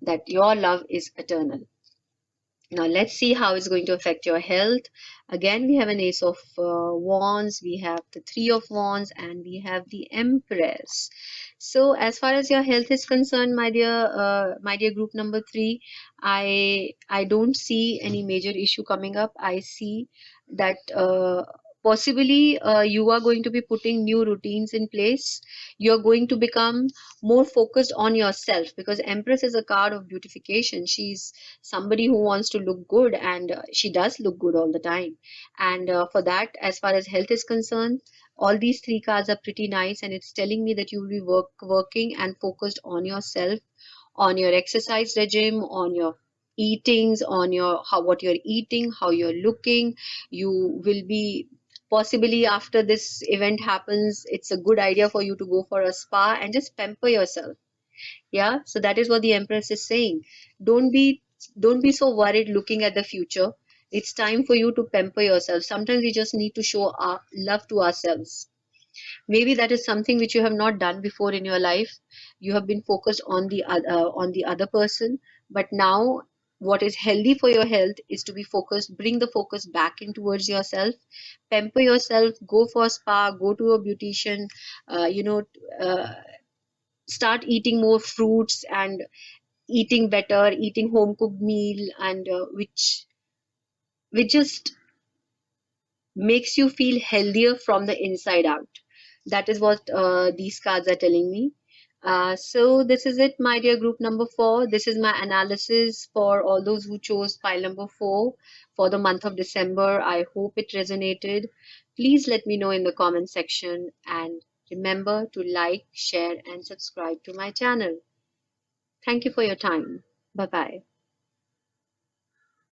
that your love is eternal. Now let's see how it's going to affect your health. Again, we have an Ace of Wands, we have the Three of Wands, and we have the Empress. So as far as your health is concerned, my dear group number 3, I don't see any major issue coming up. I see that possibly you are going to be putting new routines in place. You're going to become more focused on yourself, because Empress is a card of beautification. She's somebody who wants to look good, and she does look good all the time. And for that, as far as health is concerned, all these 3 cards are pretty nice, and it's telling me that you will be working and focused on yourself, on your exercise regime, on your eatings, on your what you're eating, how you're looking. You will be, possibly after this event happens, it's a good idea for you to go for a spa and just pamper yourself. Yeah, so that is what the Empress is saying. Don't be so worried looking at the future. It's time for you to pamper yourself. Sometimes we just need to show our love to ourselves. Maybe that is something which you have not done before in your life. You have been focused on the other person, but now what is healthy for your health is to be focused. Bring the focus back in towards yourself. Pamper yourself. Go for a spa. Go to a beautician. Uh, you know, uh, Start eating more fruits and eating better, eating home cooked meal, and which just makes you feel healthier from the inside out. That is what these cards are telling me. So this is it, my dear group number 4. This is my analysis for all those who chose pile number 4 for the month of December. I hope it resonated. Please let me know in the comment section, and remember to like, share, and subscribe to my channel. Thank you for your time. Bye bye.